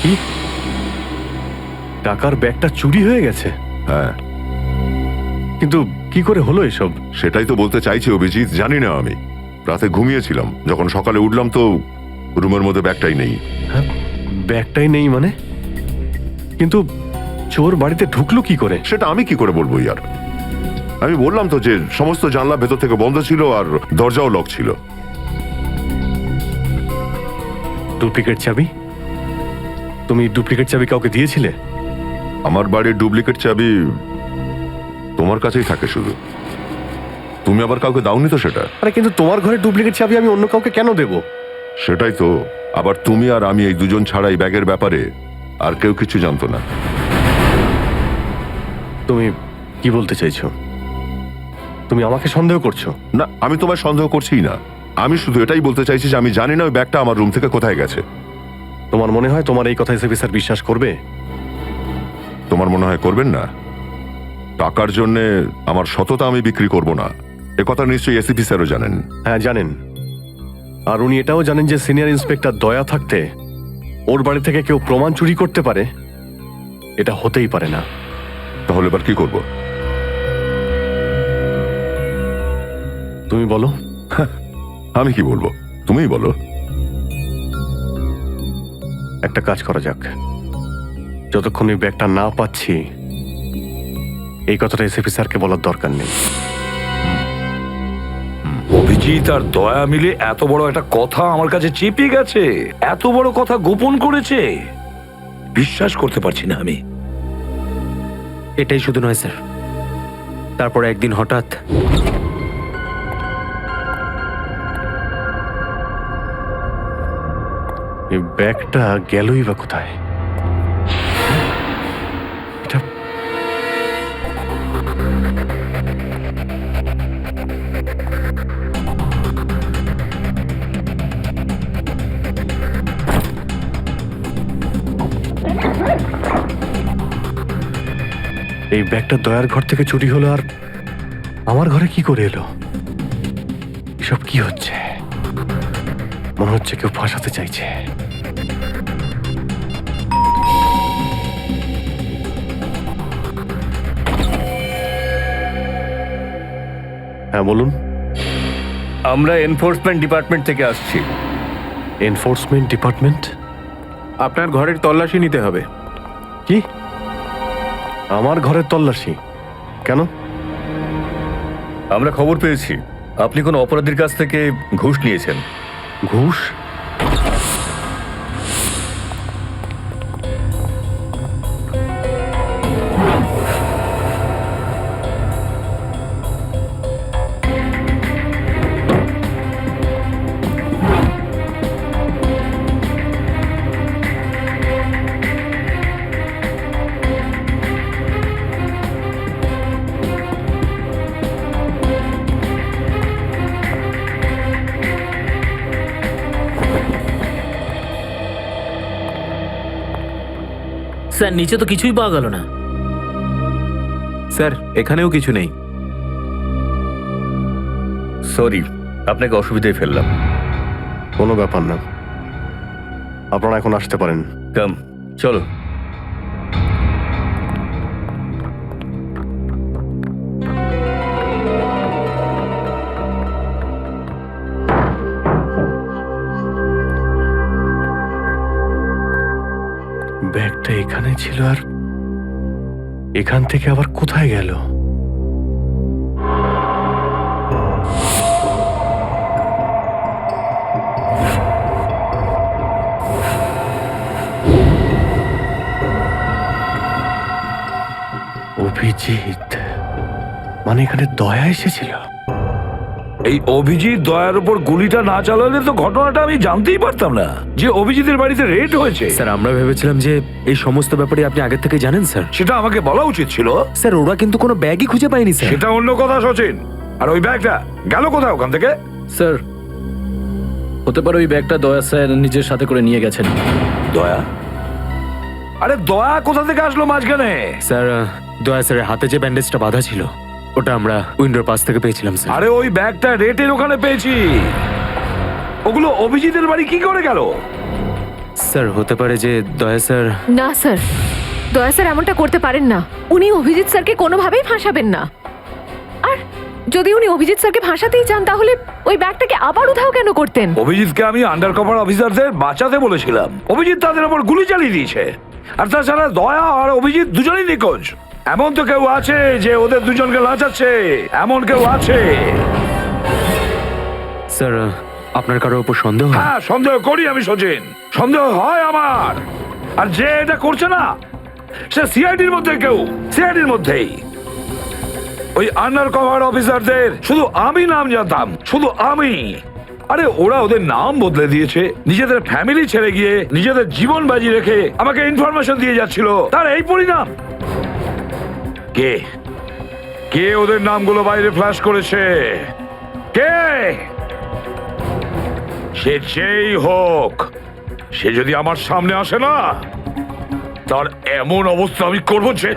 কি, টাকার ব্যাগটা চুরি হয়ে গেছে? হ্যাঁ, কিন্তু কি করে হলো এসব? সেটাই তো বলতে চাইছি অভিজিৎ, জানি না। আমি রাতে ঘুমিয়েছিলাম, যখন সকালে উঠলাম তো রুমের মধ্যে ব্যাগটাই নেই। হ্যাঁ, ব্যাগটাই নেই মানে? কিন্তু চোর বাড়িতে ঢুকলো কি করে? সেটা আমি কি করে বলবো ইয়ার? আমি বললাম তো যে সমস্ত জানলা ভেতর থেকে বন্ধ ছিল আর দরজাও লক ছিল। ডুপ্লিকেট চাবি? তুমি ডুপ্লিকেট চাবি কাউকে দিয়েছিলে? আমার বাড়ির ডুপ্লিকেট চাবি তোমার কাছেই থাকে শুধু, তুমি আবার কাউকে দাওনি তো সেটা। আরে কিন্তু তোমার ঘরে ডুপ্লিকেট চাবি আমি অন্য কাউকে কেন দেব? সেটাই তো, আবার তুমি আর আমি এই দুজন ছাড়া এই ব্যাগের ব্যাপারে আর কেউ কিছু জানতো না। তুমি কি বলতে চাইছো? তুমি আমাকে সন্দেহ করছো? না, আমি তোমায় সন্দেহ করছি না, আমি শুধু এটাই বলতে চাইছি যে আমি জানি না ওই ব্যাগটা আমার রুম থেকে কোথায় গেছে। তোমার মনে হয় তোমার এই কথা এসপি স্যার বিশ্বাস করবে? তোমার মনে হয় করবেন না? টাকার জন্য আমার সততা আমি বিক্রি করব না, এ কথা নিশ্চয়ই এসিপি স্যারও জানেন। হ্যাঁ জানেন, আর উনি এটাও জানেন যে সিনিয়র ইন্সপেক্টর দয়া থাকতে ওর বাড়ি থেকে কেউ প্রমাণ চুরি করতে পারে, এটা হতেই পারে না। তাহলে এবার কি করব? তুমি বলো। আমি কি বলবো, তুমিই বলো। একটা কাজ করা যাক, যতক্ষণ এই ব্যাগটা না পাচ্ছি এই কথাটা এসপি স্যারকে বলার দরকার নেই। অভিজিৎ আর দয়া মিলে এত বড় একটা কথা আমার কাছে চেপে গেছে, এত বড় কথা গোপন করেছে, বিশ্বাস করতে পারছি না আমি। এটাই শুধু নয় স্যার, তারপর একদিন হঠাৎ এই ব্যাগটা গেলই বা কোথায়? এটা এই ব্যাগটা দয়ার ঘর থেকে চুরি হলো, আর আমার ঘরে কি করে এলো? এসব কি হচ্ছে? মনে হচ্ছে কেউ ফাঁসাতে চাইছে। হ্যাঁ বলুন। আমরা এনফোর্সমেন্ট ডিপার্টমেন্ট থেকে আসছি। Enforcement department? আপনার ঘরের তল্লাশি নিতে হবে। কি? আমার ঘরের তল্লাশি কেন? আমরা খবর পেয়েছি আপনি কোনো অপরাধীর কাছ থেকে ঘুষ নিয়েছেন। ঘুষ? স্যার নিচে তো কিছুই পাওয়া গেল না। স্যার এখানেও কিছু নেই। সরি, আপনাকে অসুবিধায় ফেললাম। কোনো ব্যাপার না, আপনারা এখন আসতে পারেন। কাম চলো। ব্যাগটা এখানে ছিল, আর এখান থেকে আবার কোথায় গেল? অভিজিৎ, মানে এখানে দয়া এসেছিল? এই অভিজিৎ দয়ার উপর গুলিটা না চালালে তো ঘটনাটা আমি জানতেই পারতাম না যে অভিজিতের বাড়িতে রেড হয়েছে। স্যার আমরা ভেবেছিলাম যে এই সমস্ত ব্যাপারে আপনি আগে থেকে জানেন স্যার। সেটা আমাকে বলা উচিত ছিল। স্যার ওরা কিন্তু কোনো ব্যাগই খুঁজে পায়নি স্যার। সেটা অন্য কথা সচিন। আর ওই ব্যাগটা গেল কোথায় ওখান থেকে? স্যার হতে পারে ওই ব্যাগটা দয়া স্যার নিজের সাথে করে নিয়ে গেছেন। দয়া? আরে দয়া কোথা থেকে আসলো মাঝখানে? স্যার দয়া স্যারের হাতে যে ব্যান্ডেজটা বাঁধা ছিল ওটা আমরা উইন্ডোর পাশ থেকে পেয়েছিলাম স্যার। আরে ওই ব্যাগটা রেটের ওখানে পেয়েছি। ওগুলো অভিজিতের বাড়ি কি করে গেল? স্যার হতে পারে যে দয়া স্যার। না স্যার, দয়া স্যার এমনটা করতে পারেন না। উনি অভিজিৎ স্যারকে কোনোভাবেই ফাঁসাবেন না। আর যদি উনি অভিজিৎ স্যারকে ফাঁসাতেই চান তাহলে ওই ব্যাগটাকে আবার উধাও কেন করতেন? অভিজিৎকে আমি আন্ডার কভার অফিসারদের বাঁচাতে বলেছিলাম। অভিজিৎ তাদের উপর গুলি চালিয়ে দিয়েছে। আর তাছাড়া দয়া আর অভিজিৎ দুজনেই নিখোঁজ। এমন তো কেউ আছে যে ওদের দুজনকে লাচাচ্ছে, এমন কেউ আছে? স্যার আপনার কারোর উপর সন্দেহ? হ্যাঁ সন্দেহ করি আমি সচিন, সন্দেহ হয় আমার। আর যে এটা করছে না সে সিআইডির মধ্যে কেউ, সিআইডির মধ্যেই। ওই আন্ডার কভার অফিসারদের শুধু আমি নাম জানতাম, শুধু আমি। আরে ওরা ওদের নাম বদলে দিয়েছে, নিজেদের ফ্যামিলি ছেড়ে গিয়ে নিজেদের জীবন বাজি রেখে আমাকে ইনফরমেশন দিয়ে যাচ্ছিল। তার এই পরিণাম। কে কে ওদের নামগুলো বাইরে ফ্ল্যাশ করেছে? কে? সে যেই হোক, সে যদি আমার সামনে আসে না তার এমন অবস্থা আমি করবো যে।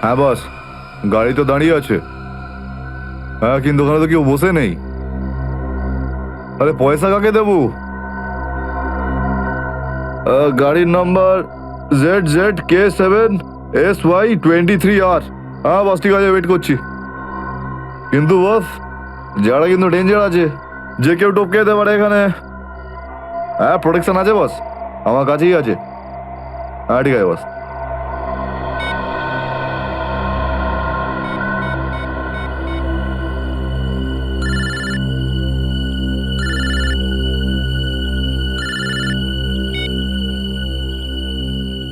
হ্যাঁ বস, গাড়ি তো দাঁড়িয়ে আছে। হ্যাঁ কিন্তু ওখানে তো কেউ বসে নেই। আরে পয়সা কাকে দেবো? গাড়ির নাম্বার ZZK7SY23R। হ্যাঁ বস ঠিক আছে, ওয়েট করছি। কিন্তু বস যারা কিন্তু ডেঞ্জার আছে, যে কেউ টপকে যেতে পারে এখানে। হ্যাঁ প্রোটেকশন আছে বস, আমার কাছেই আছে। হ্যাঁ ঠিক আছে বস।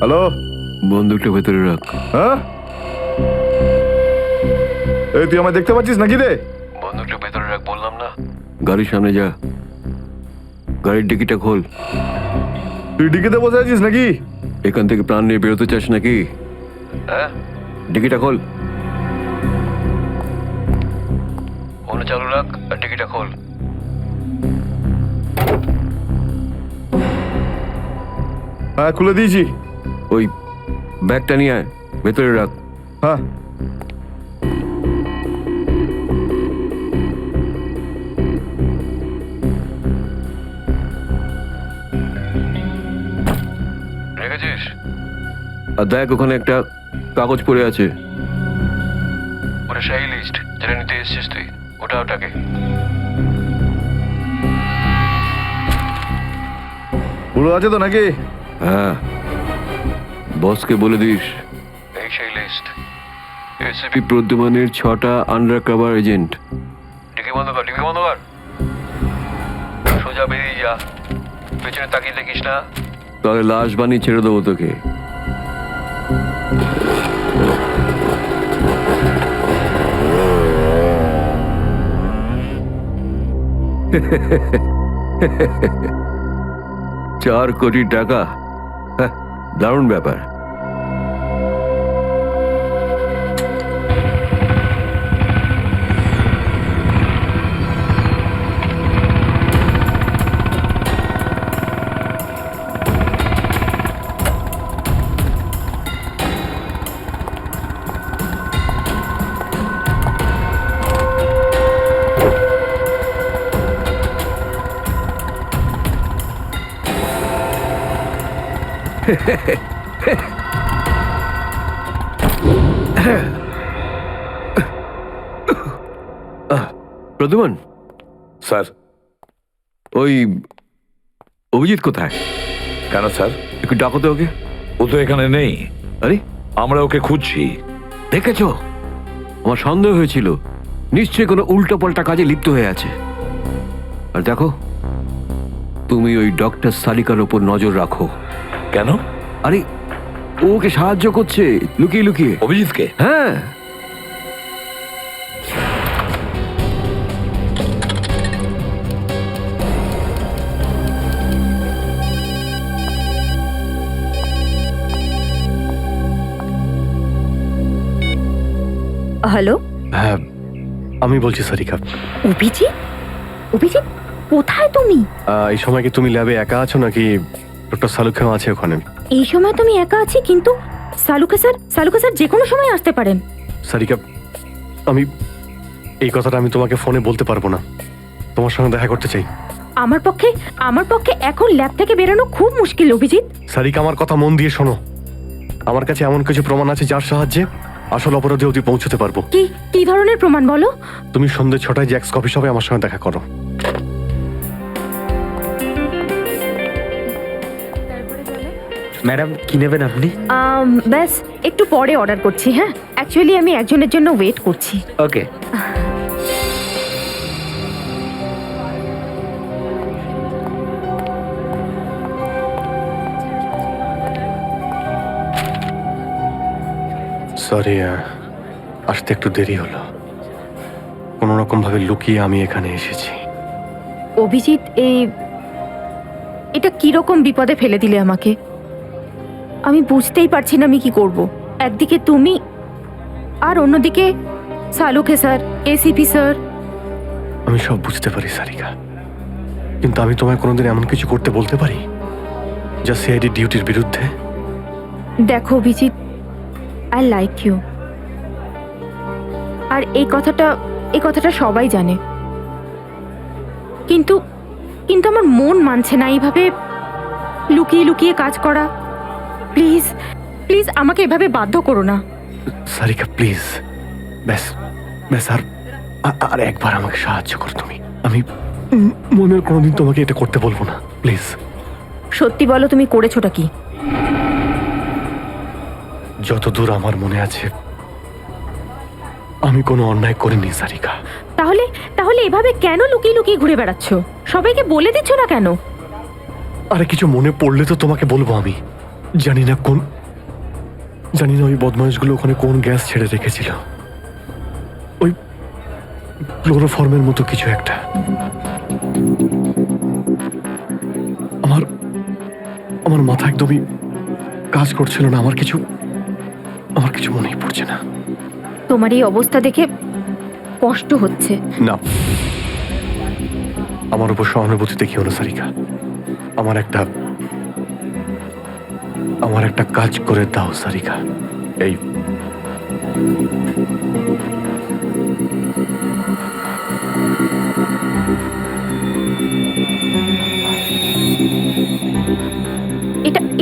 হ্যালো, বন্দুকটা ভেতরে রাখ। হ্যাঁ এই তুই আমায় দেখতে পাচ্ছিস নাকি রে? বন্দুকটা ভেতরে রাখ বললাম না। গাড়ির সামনে যা, গাড়ির ডিকিটা খোল। তুই ডিকিতে বসে আছিস নাকি? এখান থেকে প্রাণ নিয়ে বেরোতে চাস নাকি? হ্যাঁ ডিকিটা খোল। ফোন চালু রাখ আর ডিকিটা খোল। হ্যাঁ খুলে দিয়েছি। ওই ব্যাগটা নিয়ে আয়, ভেতরে রাখ। হ্যাঁ রেখেছিস? আর দেখ ওখানে একটা কাগজ পড়ে আছে, ওটা সেই লিস্ট যেটা নিতে এসেছিস তুই। ওটাকে পুরো আছে তো নাকি? হ্যাঁ বসকে বলে দিস এই সেই লিস্ট। এসিপি প্রদ্যুমানের 6টা আন্ডার কভার এজেন্ট। ডিকি বন্ধ কর, ডিকি বন্ধ কর। সোজা বেরিয়ে যা, পেছনে তাকিয়ে দেখিস না, তাহলে লাশ বানিয়ে ছেড়ে দেবো তোকে। $4 কোটি, হ্যাঁ, দারুণ ব্যাপার। প্রদ্যুমান স্যার, ওই অভিজিৎ কোথায়? কেন স্যার? একটু ডাকো তো ওকে। ও তো এখানে নেই। আরে, আমরা ওকে খুঁজছি। দেখেছো, আমার সন্দেহ হয়েছিল নিশ্চয়ই কোনো উল্টো পাল্টা কাজে লিপ্ত হয়ে আছে। আর দেখো, তুমি ওই ডক্টর সালিকার ওপর নজর রাখো। কেন? আরে, ও ওকে সাহায্য করছে লুকিয়ে লুকিয়ে। অভিজিৎকে? হ্যাঁ। হ্যালো, হ্যাঁ, আমি বলছি সারিকা। অভিজিৎ? অভিজিৎ, কোথায় তুমি? এই সময় কি তুমি ল্যাবে একা আছো নাকি ডক্টর সালুখাও আছে ওখানে? এই সময় তুমি একা আছি, কিন্তু সালুকা স্যার যে কোনো সময় আসতে পারেন। সারিকা, আমি এই কথাটা আমি তোমাকে ফোনে বলতে পারবো না। তোমার সঙ্গে দেখা করতে চাই। আমার পক্ষে এখন ল্যাব থেকে বেরোনো খুব মুশকিল অভিজিৎ। সারিকা, আমার কথা মন দিয়ে শোনো। আমার কাছে এমন কিছু প্রমাণ আছে যার সাহায্যে আসল অপরাধী অবধি পৌঁছতে পারবো। কি ধরনের প্রমাণ বলো? তুমি সন্ধ্যে 6টায় জ্যাক্স কফি শপে আমার সঙ্গে দেখা করো। ম্যাডাম, কি নেবেন আপনি? ব্যাস একটু পরে অর্ডার করছি। হ্যাঁ, অ্যাকচুয়ালি আমি একজনের জন্য ওয়েট করছি। ওকে। সরি, আসতে একটু দেরি হলো। কোনো রকম ভাবে লুকিয়ে আমি এখানে এসেছি। অভিজিৎ, এটা কিরকম বিপদে ফেলে দিলে আমাকে। আমি বুঝতেই পারছি না আমি কি করব। একদিকে তুমি আর অন্যদিকে সালুকে স্যার, এসিপি স্যার। আমি সব বুঝতে পারি সারিকা, কিন্তু আমি তোমায় কোনোদিন এমন কিছু করতে বলতে পারি যা সিআইডি ডিউটির বিরুদ্ধে? দেখো অভিজিৎ, আই লাইক ইউ, আর এই কথাটা সবাই জানে, কিন্তু আমার মন মানছে না এইভাবে লুকিয়ে লুকিয়ে কাজ করা। প্লিজ প্লিজ আমাকে এভাবে বাধ্য করো না। সারিকা প্লিজ, ব্যাস আর একবার আমাকে সাহায্য করো তুমি। আমি মনের কোনোদিন তোমাকে এটা করতে বলবো না, প্লিজ। সত্যি বলো, তুমি করেছোটা কি? যতদূর আমার মনে আছে আমি কোনো অন্যায় করিনি সারিকা। তাহলে এভাবে কেন লুকিয়ে লুকিয়ে ঘুরে বেড়াচ্ছ? সবাইকে বলে দিচ্ছ না কেন? আরে কিছু মনে পড়লে তো তোমাকে বলবো। আমি জানি না ওই বদমাইশগুলো ওখানে কোন গ্যাস ছেড়ে রেখেছিল। ওই ক্লোরোফর্মের মতো কিছু একটা। আমার মাথা একদমই কাজ করছিল না। আমার কিছু মনেই পড়ছে না। তোমার এই অবস্থা দেখে কষ্ট হচ্ছে। না, আমার উপর সহানুভূতি দেখিও না সারিকা। আমার একটা কাজ করে দাও সারিকা। এই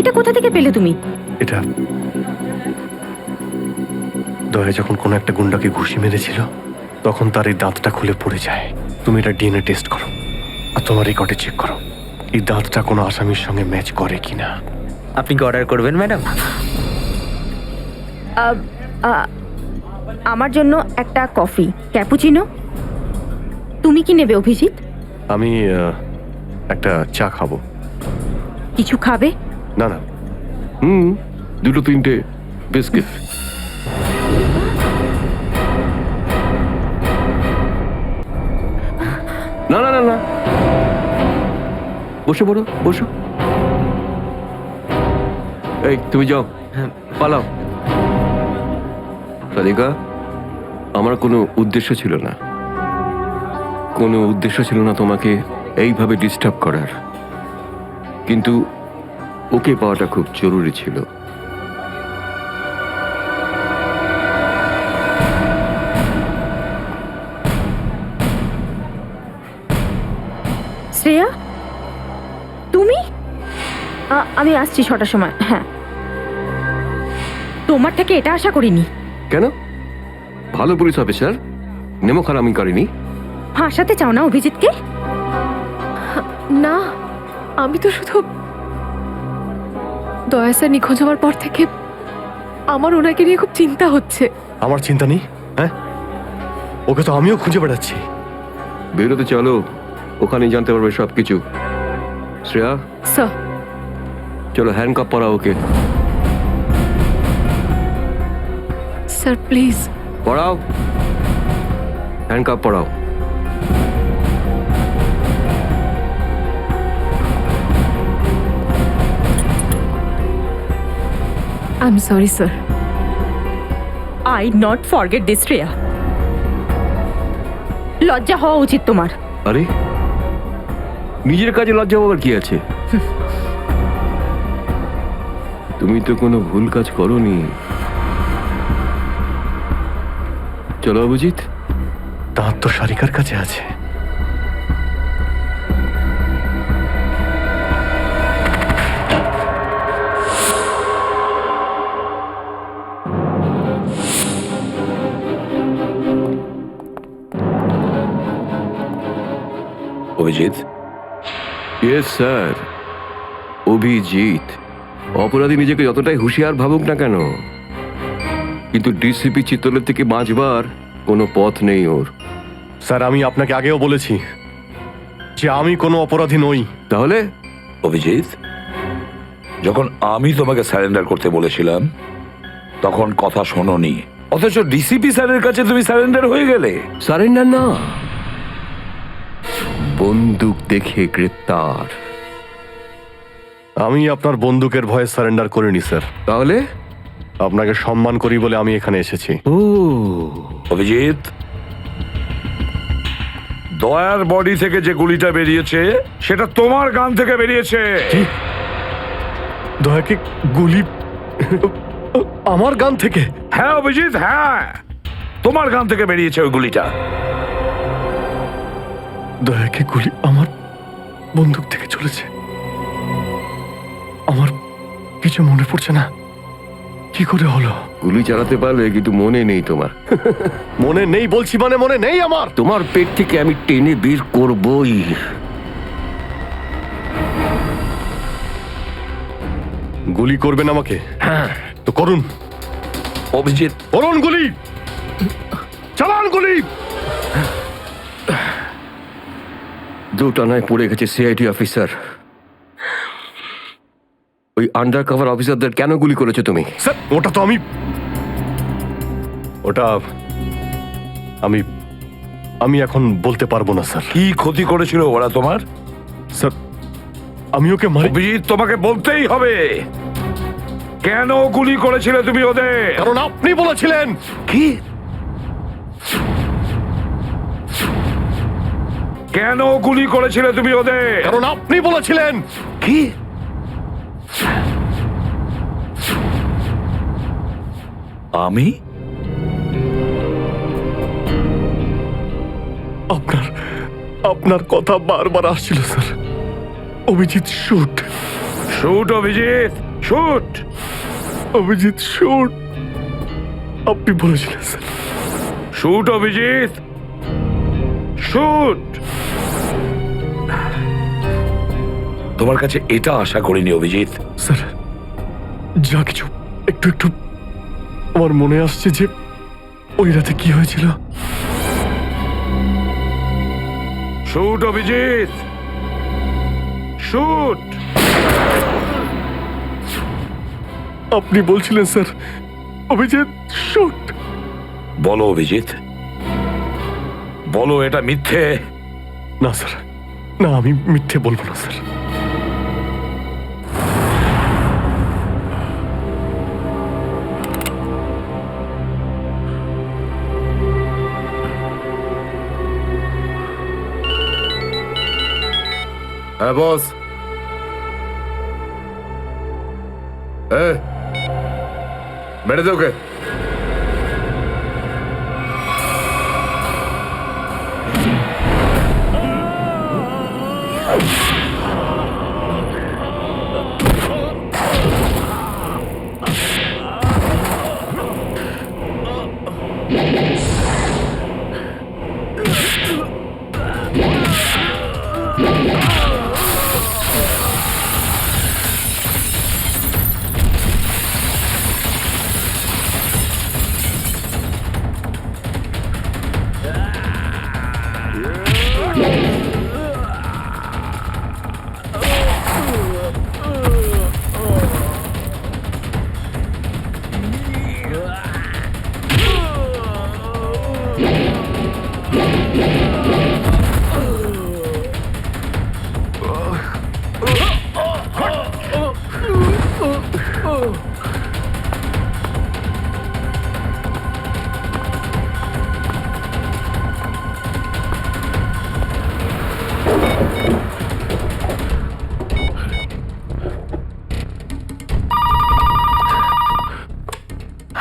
এটা কোথা থেকে পেলে তুমি? এটা দয়া যখন কোনো একটা গুন্ডাকে ঘুষি মেরেছিল তখন তার এই দাঁতটা খুলে পড়ে যায়। তুমি এটা ডিএনএ টেস্ট করো আর তোমার রেকর্ডে চেক করো এই দাঁতটা কোনো আসামির সঙ্গে ম্যাচ করে কিনা। আপনি কি অর্ডার করবেন ম্যাডাম? আমার জন্য একটা কফি ক্যাপুচিনো। তুমি কি নেবে অভিজিৎ? আমি একটা চা খাবো। কিছু খাবে? না না, দুটো তিনটে বিস্কিট। না না না না, বসে পড়ো, বসো। এই তুমি যাও, পালাও। রাধিকা, আমার কোনো উদ্দেশ্য ছিল না, কোনো উদ্দেশ্য ছিল না তোমাকে এইভাবে ডিস্টার্ব করার, কিন্তু ওকে পাওয়াটা খুব জরুরি ছিল। শ্রেয়া, তুমি? আমি আসছি 6টার সময়। হ্যাঁ, তোমার থেকে এটা আশা করিনি। কেন? ভালো পুলিশ অফিসার, নেমো খারামি করেনি। ফাঁসাতে চাও না অভিজিৎকে? না, আমি তো শুধু দয়া স্যার নিখোঁজ হওয়ার পর থেকে আমার ওনাকে নিয়ে খুব চিন্তা হচ্ছে। আমার চিন্তা নেই, হ্যাঁ? ওকে তো আমিও খুঁজে বেড়াচ্ছি। বেরোতে চলো, ওখানেই জানতে পারবে সব কিছু। শ্রেয়া, স্যার। চলো হ্যান্ডকাপ পরাও ওকে। Sir please. পড়াও, হ্যান্ডকাপ পড়াও। I am sorry sir. I not forget this Shreya. লজ্জা হওয়া উচিত তোমার। আরে, নিজের কাজে লজ্জা পাওয়ার কি আছে? তুমি তো কোনো ভুল কাজ করোনি। চলো অভিজিৎ। দাঁত তো সারিকার কাছে আছে। অভিজিৎ? Yes sir, Abhijit. অপরাধী নিজেকে যতটাই হুঁশিয়ার ভাবুক না কেন, কিন্তু ডিসিপি চিত্তলের থেকে বাঁচবার কোনো পথ নেই ওর। স্যার, আমি আপনাকে আগেও বলেছি যে আমি কোনো অপরাধী নই। তাহলে? অভিজিৎ, যখন আমি তোমাকে সারেন্ডার করতে বলেছিলাম তখন কথা শোনোনি, অথচ ডিসিপি স্যারের কাছে তুমি সারেন্ডার হয়ে গেলে। সারেন্ডার না, বন্দুক দেখে গ্রেপ্তার। আমি আপনার বন্দুকের ভয়ে সারেন্ডার করিনি স্যার। তাহলে? আপনাকে সম্মান করি বলে আমি এখানে এসেছি। ও অভিজিৎ, দয়ার বডি থেকে যে গুলিটা বেরিয়েছে সেটা তোমার গান থেকে বেরিয়েছে। দয়াকে গুলি আমার গান থেকে? হ্যাঁ অভিজিৎ, হ্যাঁ, তোমার গান থেকে বেরিয়েছে ওই গুলিটা। দয়াকে গুলি আমার বন্দুক থেকে চলেছে? আমার কিছু মনে পড়ছে না, কি করে হলো? গুলি চালাতে পারলে, কিন্তু মনে নেই তোমার। মনে নেই বলছি মানে মনে নেই আমার। তোমার পেট থেকে আমি টেনে বের করবই। গুলি করবেন আমাকে? হ্যাঁ তো করুন অভিজিৎ, করুন গুলি, চালান গুলি। দুটানায় পড়ে গেছে সিআইডি অফিসার। ওই আন্ডার কভার অফিসারদের কেন গুলি করেছো তুমি? স্যার, ওটা তো আমি এখন বলতে পারবো না স্যার। কি ক্ষতি করেছিল ওরা তোমার? স্যার, আমি ওকে মারি। অভিজিৎ, তোমাকে বলতেই হবে কেন গুলি করেছিলে তুমি ওদের। কারণ আপনি বলেছিলেন। কি? কেন গুলি করেছিলে তুমি ওদের? কারণ আপনি বলেছিলেন। কি? আমি? আপনার কথা বারবার আসছিল sir. Abhijit shoot. Shoot Abhijit, shoot. Abhijit shoot, আপনি বলেছিলেন স্যার। Shoot Abhijit, shoot. তোমার কাছে এটা আশা করিনি অভিজিৎ। স্যার, যা কিছু একটু একটু আমার মনে আসছে যে ওই রাতে কি হয়েছিল। Shoot Abhijit, shoot. আপনি বলছিলেন স্যার অভিজিৎ শুট। বলো অভিজিৎ, বলো এটা মিথ্যে। না স্যার, না আমি মিথ্যে বলবো না স্যার। হ্যাঁ বস। মেরে দে ওকে।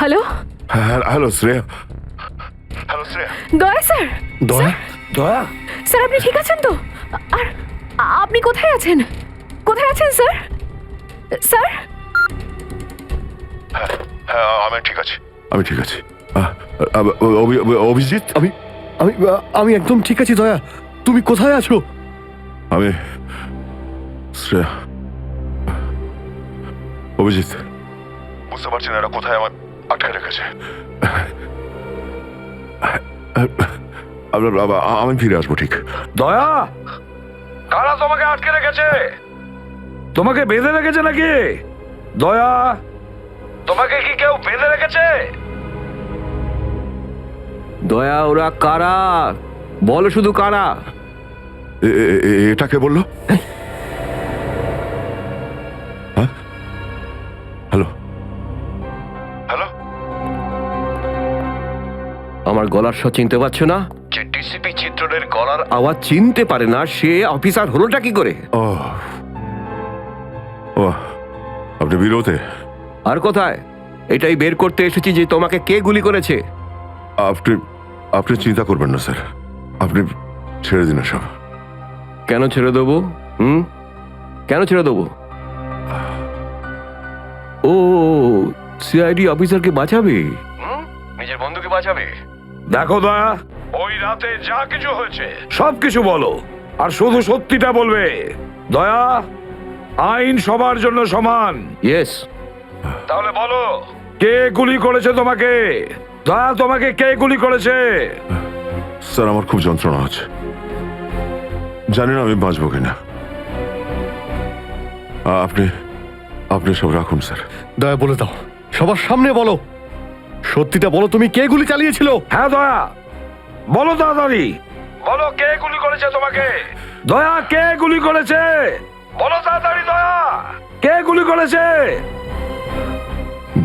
Hello, hello Shreya. Daya sir. দয়া? দয়া? স্যার আপনি ঠিক আছেন তো? আর আপনি কোথায় আছেন? কোথায় আছেন স্যার? স্যার হ্যাঁ আমি ঠিক আছি, আমি ঠিক আছি। অভিজিৎ? আমি আমি আমি একদম ঠিক আছি দয়া। তুমি কোথায় আছো? আমি শ্রেয়া। অভিজিৎ, বুঝতে পারছি না এরা কোথায় আমার আটকে রেখেছে। আমি ফিরে আসবো ঠিক। দয়া, কারা তোমাকে আটকে রেখেছে? তোমাকে বেঁধে রেখেছে নাকি? দয়া, তোমাকে কি কেউ বেঁধে রেখেছে? দয়া ওরা কারা? বলো শুধু কারা? এটাকে বললো? হ্যাঁ, হ্যালো হ্যালো, আমার গলার স্বর চিনতে পারছো না? যে ডিসিপি চিত্রের গলার আওয়াজ চিনতে পারে না সে অফিসার হলোটা কি করে? ও ও, আপনি বিরোধে? আর কোথায়? এটাই বের করতে এসেছি যে তোমাকে কে গুলি করেছে। আপনি আপনি চিন্তা করবেন না স্যার, আপনি ছেড়ে দিন সব। কেন ছেড়ে দেবো? কেন ছেড়ে দেবো? ও সিআইডি অফিসারকে বাঁচাবে, নিজের বন্ধুকে বাঁচাবে। দেখো দয়া, ওই রাতে যা কিছু হয়েছে সব কিছু বলো, আর শুধু সত্যিটা বলবে। দয়া, আইন সবার জন্য সমান। ইয়েস। তাহলে বলো, কে গুলি করেছে তোমাকে? দয়া, তোমাকে কে গুলি করেছে? স্যার আমার খুব যন্ত্রণা হচ্ছে, জানি না আমি বাঁচবো কিনা। আপনি আপনি সব রাখুন স্যার। দয়া বলে দাও, সবার সামনে বলো, সত্যিটা বলো, তুমি কে গুলি চালিয়েছিল? হ্যাঁ দয়া, বলো তাড়াতাড়ি, বলো কে গুলি করেছে তোমাকে? দয়া, কে গুলি করেছে? বলো তাড়াতাড়ি দয়া, কে গুলি করেছে?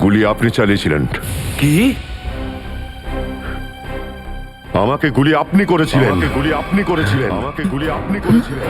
গুলি আপনি চালিয়েছিলেন। কি? আমাকে গুলি আপনি করেছিলেন। আমাকে গুলি আপনি করেছিলেন। আমাকে গুলি আপনি করেছিলেন।